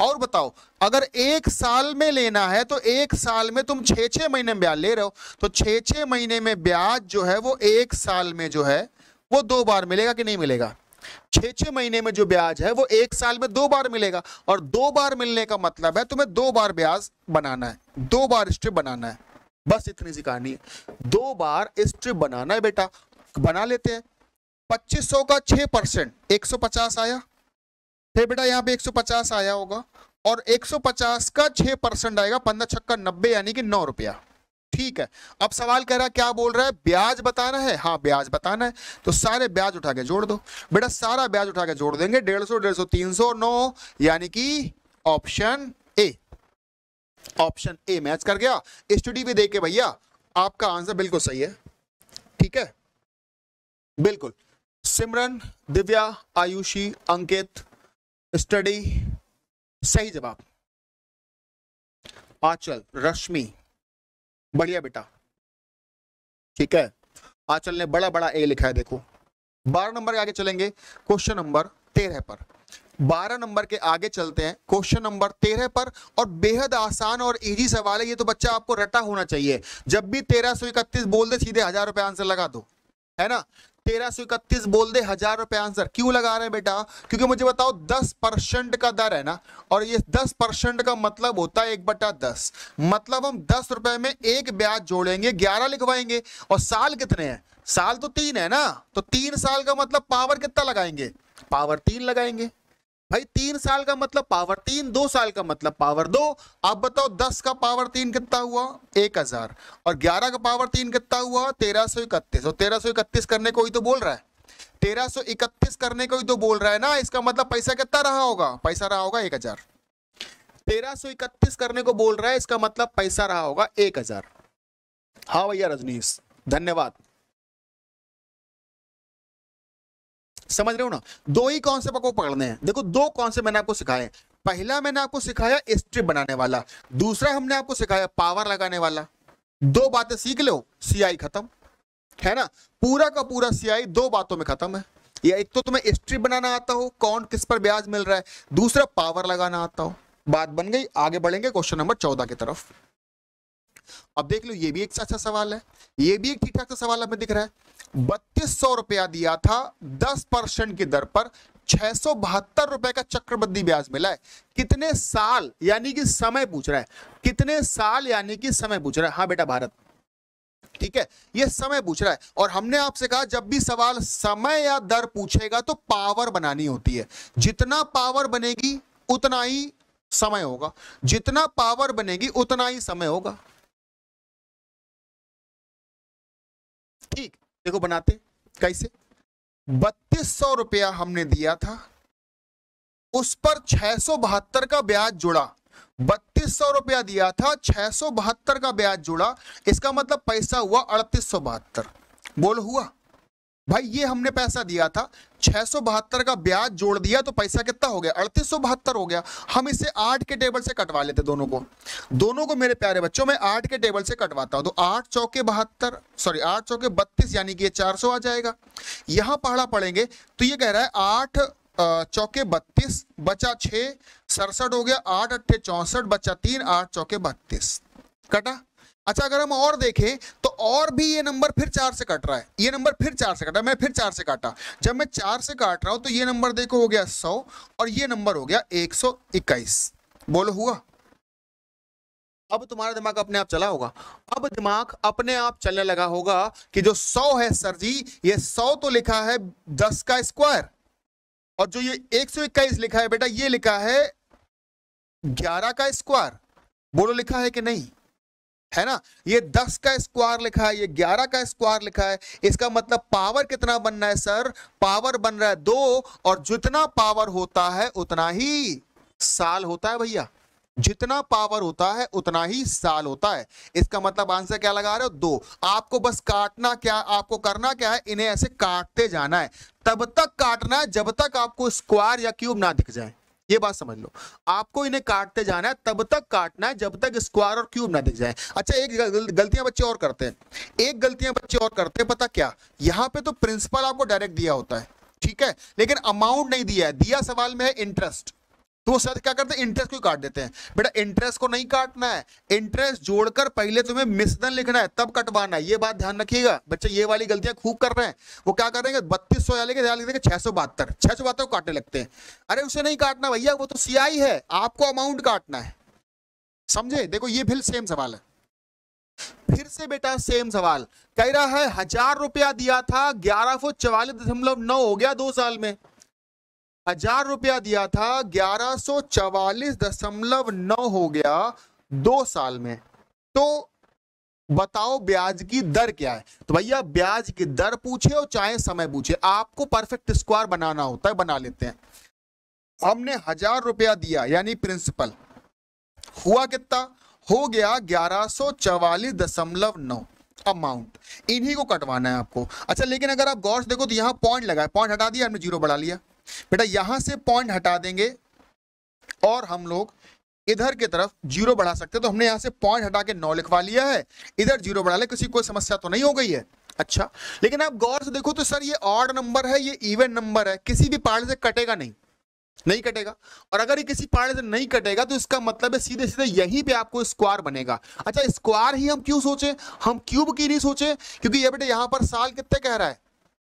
और बताओ, अगर 1 साल में लेना है तो 1 साल में तुम 6-6 महीने में ब्याज ले रहे हो, तो 6-6 महीने में ब्याज जो है वो 1 साल में जो है वो 2 बार मिलेगा कि नहीं मिलेगा? 6-6 महीने में जो ब्याज है वो 1 साल में 2 बार मिलेगा, और 2 बार मिलने का मतलब है तुम्हें 2 बार ब्याज बनाना है, 2 बार स्ट्रिप बनाना है। बस इतनी सी कहानी है, 2 बार स्ट्रिप बनाना है बेटा। बना लेते हैं। 2500 का 6% 150 आया, फिर बेटा यहाँ पे 150 आया होगा, और 150 का 6% आएगा, 15 छक्का 90, यानी कि 9 रुपया। ठीक है, अब सवाल कह रहा है, क्या बोल रहा है? ब्याज बताना है। हाँ, ब्याज बताना है, तो सारे ब्याज उठा के जोड़ दो बेटा। सारा ब्याज उठा के जोड़ देंगे, 150, 150, 309, यानी कि option A. Option A match कर गया। स्टडी भी देखे भैया, आपका आंसर बिल्कुल सही है। ठीक है, बिल्कुल। सिमरन, दिव्या, आयुषी, अंकित, स्टडी, सही जवाब। आंचल, रश्मि, बढ़िया बेटा। ठीक है, आंचल ने बड़ा बड़ा ए लिखा है, देखो। 12 नंबर के आगे चलेंगे, क्वेश्चन नंबर 13 पर। 12 नंबर के आगे चलते हैं, क्वेश्चन नंबर 13 पर। और बेहद आसान और इजी सवाल है ये, तो बच्चा आपको रटा होना चाहिए। जब भी 1331 बोल दे सीधे 1000 रुपए आंसर लगा दो, है ना? 1331 बोल दे 1000 रुपए आंसर। क्यों लगा रहे हैं बेटा? क्योंकि मुझे बताओ 10% का दर है ना, और ये 10% का मतलब होता है 1/10। मतलब हम 10 रुपए में एक ब्याज जोड़ेंगे, 11 लिखवाएंगे। और साल कितने हैं? साल तो 3 है ना, तो 3 साल का मतलब पावर कितना लगाएंगे? पावर 3 लगाएंगे भाई। 3 साल का मतलब पावर 3, 2 साल का मतलब पावर 2। आप बताओ 10 का पावर 3 कितना हुआ? 1000। और 11 का पावर 3 कितना हुआ? 1331। और 1331 करने को ही तो बोल रहा है, 1331 करने को ही तो बोल रहा है ना। इसका मतलब पैसा कितना रहा होगा? पैसा रहा होगा 1000। 1331 करने को बोल रहा है, इसका मतलब पैसा रहा होगा 1000। हाँ भैया रजनीश, धन्यवाद। समझ रहे हो ना? 2 ही कॉन्सेप्ट आपको पकड़ने हैं। देखो 2 कॉन्सेप्ट मैंने आपको सिखाए, पहला मैंने आपको सिखाया स्ट्रिप बनाने वाला, दूसरा हमने आपको सिखाया पावर लगाने वाला। दो बातें सीख लो, सीआई खत्म, है ना। पूरा का पूरा सीआई दो बातों में खत्म है। या एक तो तुम्हें स्ट्रिप बनाना आता हो, कौन किस पर ब्याज मिल रहा है, दूसरा पावर लगाना आता हो, बात बन गई। आगे बढ़ेंगे क्वेश्चन नंबर 14 की तरफ। अब देख लो, ये भी एक अच्छा सवाल है, ये भी एक ठीक ठाक सा सवाल हमें दिख रहा है। 3200 रुपया दिया था 10% की दर पर, 672 रुपए का चक्रवृद्धि ब्याज मिला है। कितने साल यानी कि समय पूछ रहा है, कितने साल यानी कि समय पूछ रहा है। हाँ बेटा भारत, ठीक है, ये समय पूछ रहा है। और हमने आपसे कहा जब भी सवाल समय या दर पूछेगा तो पावर बनानी होती है। जितना पावर बनेगी उतना ही समय होगा, जितना पावर बनेगी उतना ही समय होगा। ठीक, देखो बनाते कैसे। 3200 रुपया हमने दिया था, उस पर 672 का ब्याज जुड़ा। 3200 रुपया दिया था, 672 का ब्याज जुड़ा, इसका मतलब पैसा हुआ 3872। बोल हुआ भाई, ये हमने पैसा दिया था, 672 का ब्याज जोड़ दिया तो पैसा कितना हो गया, 3872 हो गया। हम इसे 8 के टेबल से कटवा लेते दोनों को मेरे प्यारे बच्चों, मैं 8 के टेबल से कटवाता हूं तो 8 चौके 72, सॉरी 8 चौके 32, यानी कि ये 400 आ जाएगा। यहां पढ़ा पड़ेंगे तो ये कह रहा है 8 चौके 32 बचा 6 67 हो गया, 8 अट्ठे 64 बचा 3, 8 चौके 32 कटा। अच्छा अगर हम और देखें तो और भी ये नंबर फिर 4 से कट रहा है, ये नंबर फिर 4 से कटा, मैं फिर 4 से काटा। जब मैं 4 से काट रहा हूं तो ये नंबर देखो हो गया 100 और ये नंबर हो गया 121। बोलो हुआ। अब तुम्हारा दिमाग अपने आप चला होगा, अब दिमाग अपने आप चलने लगा होगा कि जो 100 है सर जी, ये 100 तो लिखा है 10 का स्क्वायर, और जो ये 121 लिखा है बेटा ये लिखा है 11 का स्क्वायर। बोलो लिखा है कि नहीं, है ना। ये 10 का स्क्वायर लिखा है, ये 11 का स्क्वायर लिखा है, इसका मतलब पावर कितना बनना है सर, पावर बन रहा है 2, और जितना पावर होता है उतना ही साल होता है भैया, जितना पावर होता है उतना ही साल होता है। इसका मतलब आंसर क्या लगा रहे हो, 2। आपको बस काटना क्या, आपको करना क्या है, इन्हें ऐसे काटते जाना है, तब तक काटना है जब तक आपको स्क्वायर या क्यूब ना दिख जाए। ये बात समझ लो, आपको इन्हें काटते जाना है, तब तक काटना है जब तक स्क्वायर और क्यूब ना दिख जाए। अच्छा एक गलतियां बच्चे और करते हैं, एक गलतियां बच्चे और करते हैं, पता क्या, यहां पे तो प्रिंसिपल आपको डायरेक्ट दिया होता है, ठीक है, लेकिन अमाउंट नहीं दिया है, दिया सवाल में है इंटरेस्ट, तो सर क्या करते हैं, इंटरेस्ट को काट देते हैं। बेटा इंटरेस्ट को नहीं काटना है, इंटरेस्ट जोड़कर पहले तुम्हें मिश्रण लिखना है तब कटवाना है, ये बात ध्यान रखिएगा बच्चे। ये वाली गलतियां खूब कर रहे हैं, वो क्या करेंगे 3200 या लेके 672 को काटने लगते हैं। अरे उसे नहीं काटना भैया, वो तो सीआई है, आपको अमाउंट काटना है, समझे। देखो ये फिर सेम सवाल है, फिर से बेटा सेम सवाल कह रहा है 1000 रुपया दिया था, 1144.9 हो गया 2 साल में। 1000 रुपया दिया था, 1144.9 हो गया 2 साल में, तो बताओ ब्याज की दर क्या है। तो भैया ब्याज की दर पूछे और चाहे समय पूछे, आपको परफेक्ट स्क्वायर बनाना होता है, बना लेते हैं। हमने 1000 रुपया दिया यानी प्रिंसिपल, हुआ कितना, हो गया 1144.9 अमाउंट, इन्हीं को कटवाना है आपको। अच्छा लेकिन अगर आप गौर से देखो तो यहां पॉइंट लगा है, पॉइंट हटा दिया हमने, जीरो बढ़ा लिया। बेटा यहां से पॉइंट हटा देंगे और हम लोग इधर की तरफ जीरो बढ़ा सकते हैं, तो हमने यहां से पॉइंट हटा के 9 लिखवा लिया है, इधर जीरो बढ़ा ले, किसी कोई समस्या तो नहीं हो गई है। अच्छा लेकिन आप गौर से देखो तो सर ये ऑड नंबर है, ये इवन नंबर है, किसी भी पार्ट से कटेगा नहीं, नहीं कटेगा। और अगर ये किसी पार्ट से नहीं कटेगा तो इसका मतलब है सीधे सीधे यहीं पे आपको स्क्वायर बनेगा। अच्छा स्क्वायर ही हम क्यों सोचे, हम क्यूब की नहीं सोचे, क्योंकि ये बेटे यहां पर साल कितने कह रहा है,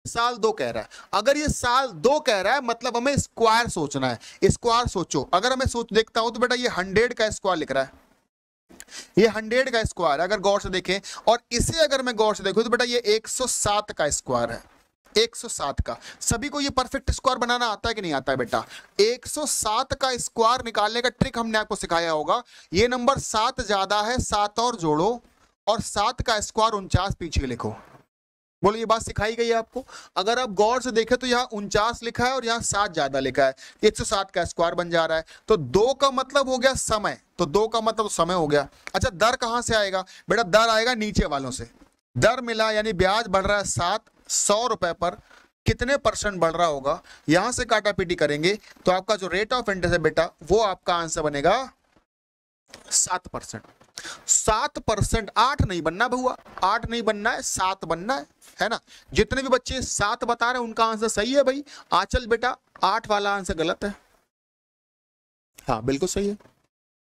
साल 2 कह रहा है। अगर ये साल 2 कह रहा है मतलब हमें स्क्वायर सोचना है, स्क्वायर सोचो। अगर मैं सोच देखता हूं तो बेटा ये 100 का स्क्वायर लिख रहा है, ये 100 का स्क्वायर अगर गौर से देखें, और इसे अगर मैं गौर से देखूं तो बेटा ये 107 का स्क्वायर है, 107 का। सभी को ये परफेक्ट स्क्वायर बनाना आता है कि नहीं आता है बेटा। 107 का स्क्वायर निकालने का ट्रिक हमने आपको सिखाया होगा। ये नंबर 7 ज्यादा है, 7 और जोड़ो, और 7 का स्क्वायर 49 पीछे लिखो। बोलो ये बात सिखाई गई है आपको। अगर आप गौर से देखें तो यहाँ 49 लिखा है और यहाँ 7 ज्यादा लिखा है, 107 का स्क्वायर बन जा रहा है। तो 2 का मतलब हो गया समय, तो 2 का मतलब समय हो गया। अच्छा दर कहां से आएगा बेटा, दर आएगा नीचे वालों से। दर मिला यानी ब्याज बढ़ रहा है 7, 100 रुपए पर, कितने परसेंट बढ़ रहा होगा, यहां से काटा पीटी करेंगे तो आपका जो रेट ऑफ इंटरेस्ट है बेटा वो आपका आंसर बनेगा 7%। 7%, 8 नहीं बनना बहुआ, 8 नहीं बनना है, 7 बनना है ना। जितने भी बच्चे 7 बता रहे हैं उनका आंसर सही है भाई। आंचल बेटा 8 वाला आंसर गलत है। हाँ बिल्कुल सही है।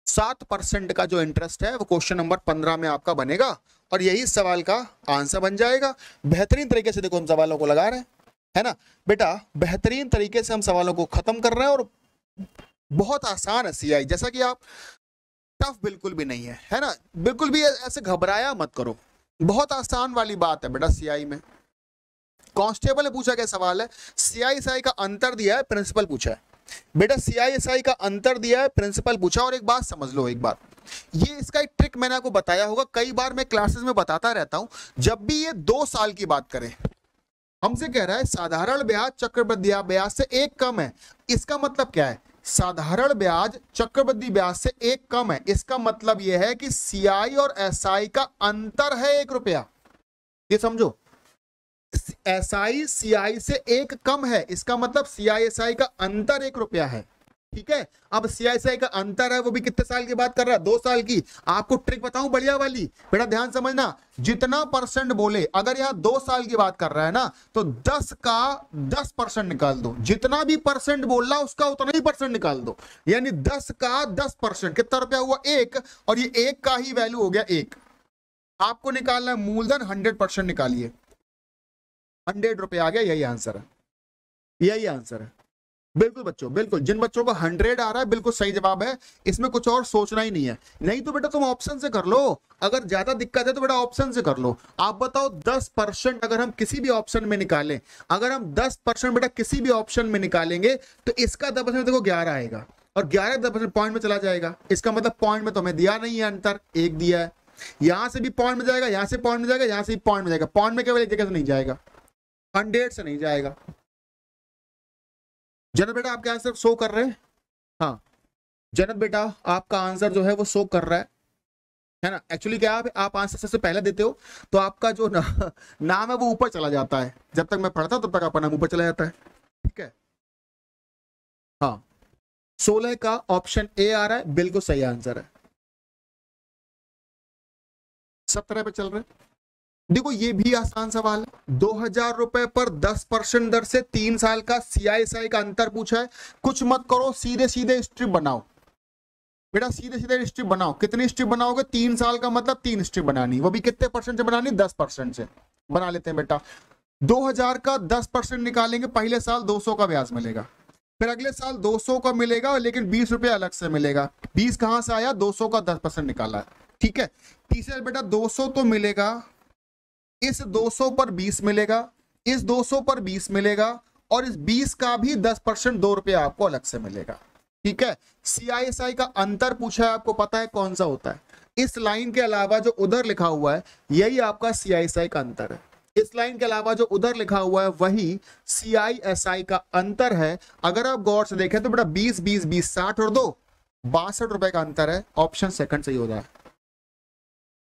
7% का जो इंटरेस्ट है वो क्वेश्चन नंबर 15 में आपका बनेगा और यही सवाल का आंसर बन जाएगा। बेहतरीन तरीके से देखो हम सवालों को लगा रहे हैं, है ना बेटा। बेहतरीन तरीके से हम सवालों को खत्म कर रहे हैं और बहुत आसान है सीआई, जैसा कि आप टफ बिल्कुल भी नहीं है ना। बिल्कुल भी ऐसे घबराया मत करो, बहुत आसान वाली बात है बेटा सीआई में। कांस्टेबल ने पूछा क्या सवाल है, सीआईएसआई का अंतर दिया है, प्रिंसिपल पूछा है बेटा। सीआईएसआई का अंतर दिया है, प्रिंसिपल पूछा। और एक बात समझ लो, एक बात, ये इसका एक ट्रिक मैंने आपको बताया होगा, कई बार मैं क्लासेस में बताता रहता हूं। जब भी ये 2 साल की बात करें, हमसे कह रहा है साधारण ब्याज चक्रवृद्धि ब्याज से 1 कम है, इसका मतलब क्या है, साधारण ब्याज चक्रवृद्धि ब्याज से 1 कम है, इसका मतलब यह है कि सीआई और एसआई का अंतर है 1 रुपया। ये समझो, एसआई सीआई से 1 कम है, इसका मतलब सीआईएसआई का अंतर 1 रुपया है। ठीक है, अब सीआईएसआई का अंतर है वो भी कितने साल की बात कर रहा है, 2 साल की। आपको ट्रिक बताऊं बढ़िया वाली, बेटा ध्यान समझना, जितना परसेंट बोले, अगर यहां 2 साल की बात कर रहा है ना तो 10 का 10% निकाल दो, जितना भी परसेंट बोल रहा उसका उतना ही परसेंट निकाल दो, यानी 10 का 10%, कितना रुपया हुआ 1, और ये 1 का ही वैल्यू हो गया 1। आपको निकालना है मूलधन, 100% निकालिए, 100 रुपए आ गया, यही आंसर है, यही आंसर है। बिल्कुल बच्चों, बिल्कुल, जिन बच्चों को 100 आ रहा है बिल्कुल सही जवाब है, इसमें कुछ और सोचना ही नहीं है। नहीं तो बेटा तुम ऑप्शन से कर लो, अगर ज्यादा दिक्कत है तो बेटा ऑप्शन से कर लो। आप बताओ 10% अगर हम किसी भी ऑप्शन में निकालें, अगर हम 10% बेटा किसी भी ऑप्शन में निकालेंगे तो इसका 10% देखो 11 आएगा, और 11 10% पॉइंट में चला जाएगा, इसका मतलब पॉइंट में तो हमें दिया नहीं है अंतर, 1 दिया है। यहां से भी पॉइंट में जाएगा, यहां से पॉइंट में जाएगा, यहां से भी पॉइंट में जाएगा, पॉइंट में केवल एक जगह से नहीं जाएगा, 100 से नहीं जाएगा। जनत बेटा आपके आंसर शो कर रहे हैं, हाँ जनत बेटा आपका आंसर जो है वो शो कर रहा है ना। एक्चुअली क्या आप आंसर सबसे पहले देते हो तो आपका जो नाम है वो ऊपर चला जाता है, जब तक मैं पढ़ता हूं तब तक आपका नाम ऊपर चला जाता है। ठीक है, हाँ 16 का ऑप्शन ए आ रहा है, बिल्कुल सही आंसर है। 17 पे चल रहे हैं, देखो ये भी आसान सवाल है। 2000 रुपए पर 10% दर से 3 साल का सीआईएसआई का अंतर पूछा है। कुछ मत करो, सीधे सीधे स्ट्रिप बनाओ बेटा, सीधे सीधे स्ट्रिप बनाओ। कितनी स्ट्रिप बनाओगे, 3 साल का मतलब 3 स्ट्रिप बनानी, वो भी कितने परसेंट से बनानी, 10% से बना लेते हैं बेटा। 2000 का 10% निकालेंगे, पहले साल 200 का ब्याज मिलेगा, फिर अगले साल 200 का मिलेगा, लेकिन 20 रुपए अलग से मिलेगा। 20 कहां से आया, 200 का 10% निकाला है। ठीक है, तीसरे बेटा 200 तो मिलेगा, इस 200 पर 20 मिलेगा, इस 200 पर 20 मिलेगा, और इस 20 का भी 10% 2 रुपया आपको अलग से मिलेगा। ठीक है, सीआईएसआई का अंतर पूछा है, आपको पता है कौन सा होता है। इस लाइन के अलावा जो उधर लिखा हुआ है यही आपका सीआईएसआई का अंतर है। इस लाइन के अलावा जो उधर लिखा हुआ है वही सीआईएसआई का अंतर है। अगर आप गौर से देखें तो बेटा 20 20 20 60 और 2 62 रुपए का अंतर है। ऑप्शन सेकंड सही हो रहा है,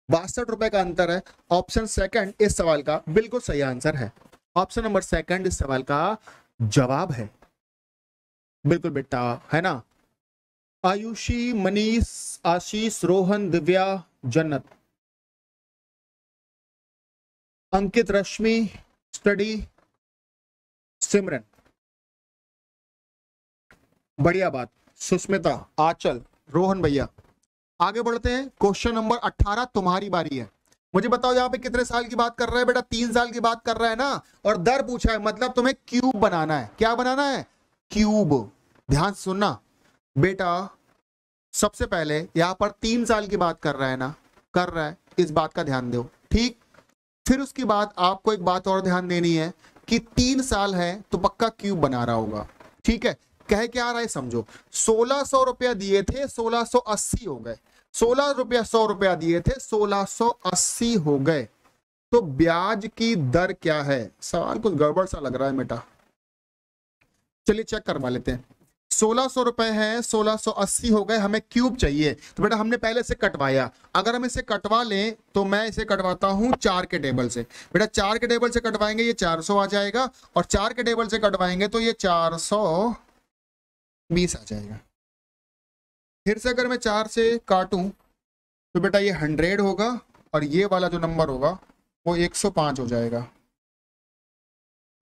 62 रुपए का अंतर है। ऑप्शन सेकंड इस सवाल का बिल्कुल सही आंसर है। ऑप्शन नंबर सेकंड इस सवाल का जवाब है, बिल्कुल बेटा, है ना। आयुषी, मनीष, आशीष, रोहन, दिव्या, जन्नत, अंकित, रश्मि, स्टडी, सिमरन, बढ़िया बात, सुस्मिता, आंचल, रोहन भैया। आगे बढ़ते हैं, क्वेश्चन नंबर 18 तुम्हारी बारी है। मुझे बताओ यहाँ पे कितने साल की बात कर रहा है बेटा, 3 साल की बात कर रहा है ना, और दर पूछा है, मतलब तुम्हें क्यूब बनाना है। क्या बनाना है, क्यूब। ध्यान से सुनना बेटा, सबसे पहले यहां पर 3 साल की बात कर रहा है ना, कर रहा है, इस बात का ध्यान दो। ठीक, फिर उसके बाद आपको एक बात और ध्यान देनी है कि 3 साल है तो पक्का क्यूब बना रहा होगा। ठीक है, कह क्या रहा है समझो, 1600 रुपया दिए थे, 1680 हो गए, 16 रुपया 100 रुपया दिए थे, 1680 हो गए, तो ब्याज की दर क्या है। सवाल कुछ गड़बड़ सा लग रहा है बेटा, चलिए चेक करवा लेते हैं। 1600 रुपए है, 1680 हो गए, हमें क्यूब चाहिए। तो बेटा हमने पहले से कटवाया, अगर हम इसे कटवा लें तो मैं इसे कटवाता हूं 4 के टेबल से। बेटा 4 के टेबल से कटवाएंगे ये 400 आ जाएगा, और 4 के टेबल से कटवाएंगे तो ये 420 आ जाएगा। फिर से अगर मैं 4 से काटूं तो बेटा ये 100 होगा, और ये वाला जो नंबर होगा वो 105 हो जाएगा।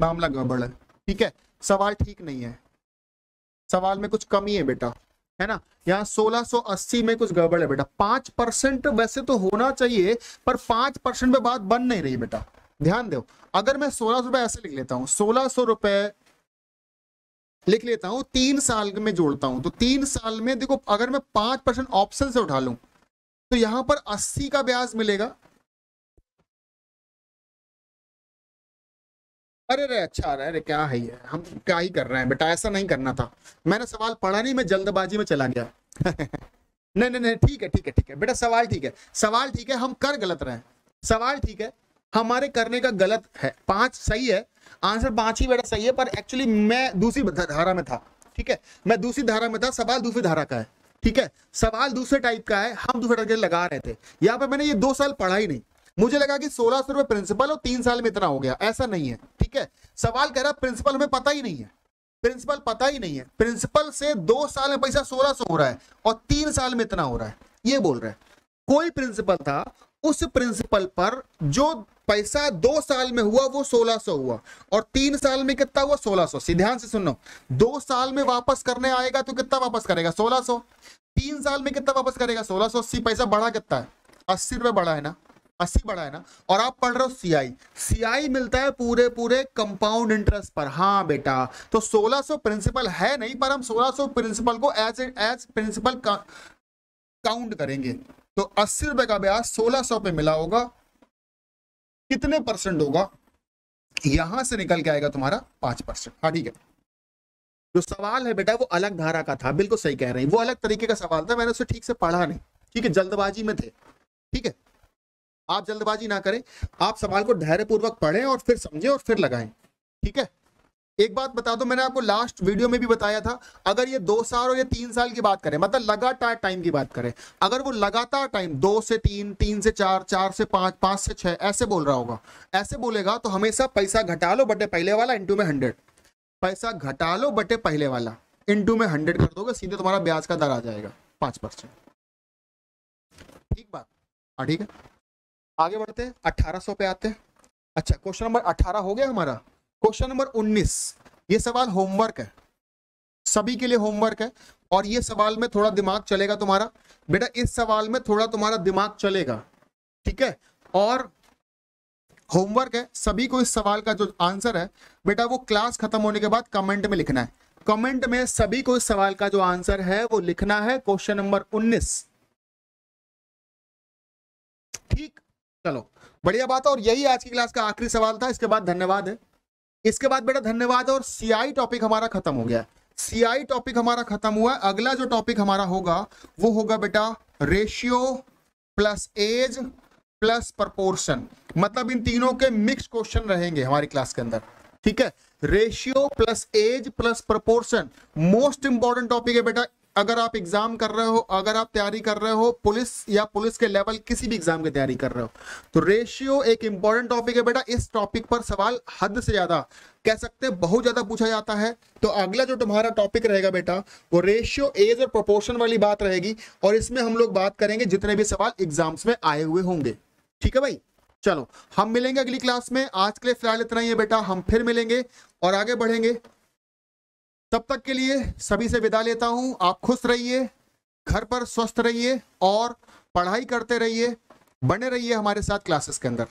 मामला गड़बड़ है, ठीक है, सवाल ठीक नहीं है, सवाल में कुछ कमी है बेटा, है ना। यहाँ 1680 में कुछ गड़बड़ है बेटा। 5% वैसे तो होना चाहिए, पर 5% पे बात बन नहीं रही बेटा, ध्यान दो। अगर मैं 1600 रुपए ऐसे लिख लेता हूँ, 1600 रुपए लिख लेता हूँ, 3 साल में जोड़ता हूं, तो 3 साल में देखो अगर मैं 5% ऑप्शन से उठा लूं तो यहां पर 80 का ब्याज मिलेगा। अरे रे अच्छा, अरे क्या है ये, हम क्या ही कर रहे हैं बेटा, ऐसा नहीं करना था। मैंने सवाल पढ़ा नहीं, मैं जल्दबाजी में चला गया। नहीं नहीं नहीं, ठीक है ठीक है ठीक है बेटा, सवाल ठीक है, सवाल ठीक है, हम कर गलत रहे हैं, सवाल ठीक है, हमारे करने का गलत है। 5 सही है, आंसर 5 ही बेटा सही है, पर एक्चुअली मैं दूसरी धारा में था, ठीक है, मैं दूसरी धारा में था, सवाल दूसरी धारा का है, ठीक है, सवाल दूसरे टाइप का है, हम दूसरे टाइप के लगा रहे थे। यहाँ पे मैंने ये 2 साल पढ़ा ही नहीं, मुझे लगा कि 1600 रुपए प्रिंसिपल और 3 साल में इतना हो गया, ऐसा नहीं है, ठीक है। सवाल कह रहा प्रिंसिपल हमें पता ही नहीं है, प्रिंसिपल पता ही नहीं है, प्रिंसिपल से 2 साल में पैसा 1600 हो रहा है और 3 साल में इतना हो रहा है, ये बोल रहे हैं। कोई प्रिंसिपल था, उस प्रिंसिपल पर जो पैसा 2 साल में हुआ वो 1600 हुआ, और 3 साल में कितना हुआ 1600। ध्यान से सुनो, 2 साल में वापस करने आएगा तो कितना वापस करेगा 1600, 3 साल में कितना वापस करेगा 1680। पैसा बढ़ा कितना है, 80 रुपए बढ़ा है ना, 80 बढ़ा है ना। और आप पढ़ रहे हो सीआई, सीआई मिलता है पूरे पूरे कंपाउंड इंटरेस्ट पर। हाँ बेटा, तो 1600 प्रिंसिपल है नहीं, पर हम 1600 प्रिंसिपल को एज प्रिंसिपल काउंट करेंगे। तो 80 रुपए का ब्याज 1600 पे मिला होगा, कितने परसेंट होगा, यहां से निकल के आएगा तुम्हारा 5%। हाँ ठीक है, जो सवाल है बेटा वो अलग धारा का था, बिल्कुल सही कह रहे हैं, वो अलग तरीके का सवाल था, मैंने उसे ठीक से पढ़ा नहीं, ठीक है, जल्दबाजी में थे, ठीक है। आप जल्दबाजी ना करें, आप सवाल को धैर्यपूर्वक पढ़ें और फिर समझें और फिर लगाएं, ठीक है। एक बात बता दो, मैंने आपको लास्ट वीडियो में भी बताया था, अगर ये 2 साल और ये 3 साल की बात करें, मतलब लगातार टाइम की बात करें, अगर वो लगातार टाइम 2 से 3, 3 से 4, 4 से 5, 5 से 6 ऐसे बोल रहा होगा, ऐसे बोलेगा तो हमेशा पैसा घटा लो बटे पहले वाला इंटू में 100, पैसा घटा लो बटे पहले वाला इंटू में 100 कर दोगे, सीधे तुम्हारा ब्याज का दर आ जाएगा 5%। ठीक बात, हाँ ठीक है। आगे बढ़ते हैं, 1800 पे आते हैं। अच्छा, क्वेश्चन नंबर 18 हो गया हमारा। क्वेश्चन नंबर 19, ये सवाल होमवर्क है, सभी के लिए होमवर्क है, और ये सवाल में थोड़ा दिमाग चलेगा तुम्हारा बेटा, इस सवाल में थोड़ा तुम्हारा दिमाग चलेगा, ठीक है, और होमवर्क है सभी को। इस सवाल का जो आंसर है बेटा वो क्लास खत्म होने के बाद कमेंट में लिखना है, कमेंट में सभी को इस सवाल का जो आंसर है वो लिखना है, क्वेश्चन नंबर 19, ठीक। चलो बढ़िया बात है, और यही आज की क्लास का आखिरी सवाल था, इसके बाद धन्यवाद है, इसके बाद बेटा धन्यवाद है, और सीआई टॉपिक हमारा खत्म हो गया, सीआई टॉपिक हमारा खत्म हुआ। अगला जो टॉपिक हमारा होगा वो होगा बेटा ratio plus age plus proportion, मतलब इन तीनों के मिक्स क्वेश्चन रहेंगे हमारी क्लास के अंदर, ठीक है। Ratio plus age plus proportion most important topic है बेटा, अगर आप एग्जाम कर रहे हो, अगर आप तैयारी कर रहे हो पुलिस या पुलिस के लेवल किसी भी एग्जाम की तैयारी कर रहे हो, तो रेशियो एक इंपॉर्टेंट टॉपिक है बेटा। इस टॉपिक पर सवाल हद से ज्यादा, कह सकते हैं बहुत ज्यादा पूछा जाता है। तो अगला जो तुम्हारा टॉपिक रहेगा बेटा वो रेशियो एज और प्रोपोर्शन वाली बात रहेगी, और इसमें हम लोग बात करेंगे जितने भी सवाल एग्जाम्स में आए हुए होंगे, ठीक है भाई। चलो हम मिलेंगे अगली क्लास में, आज के लिए फिलहाल इतना ही है बेटा, हम फिर मिलेंगे और आगे बढ़ेंगे। तब तक के लिए सभी से विदा लेता हूं, आप खुश रहिए, घर पर स्वस्थ रहिए और पढ़ाई करते रहिए, बने रहिए हमारे साथ क्लासेस के अंदर।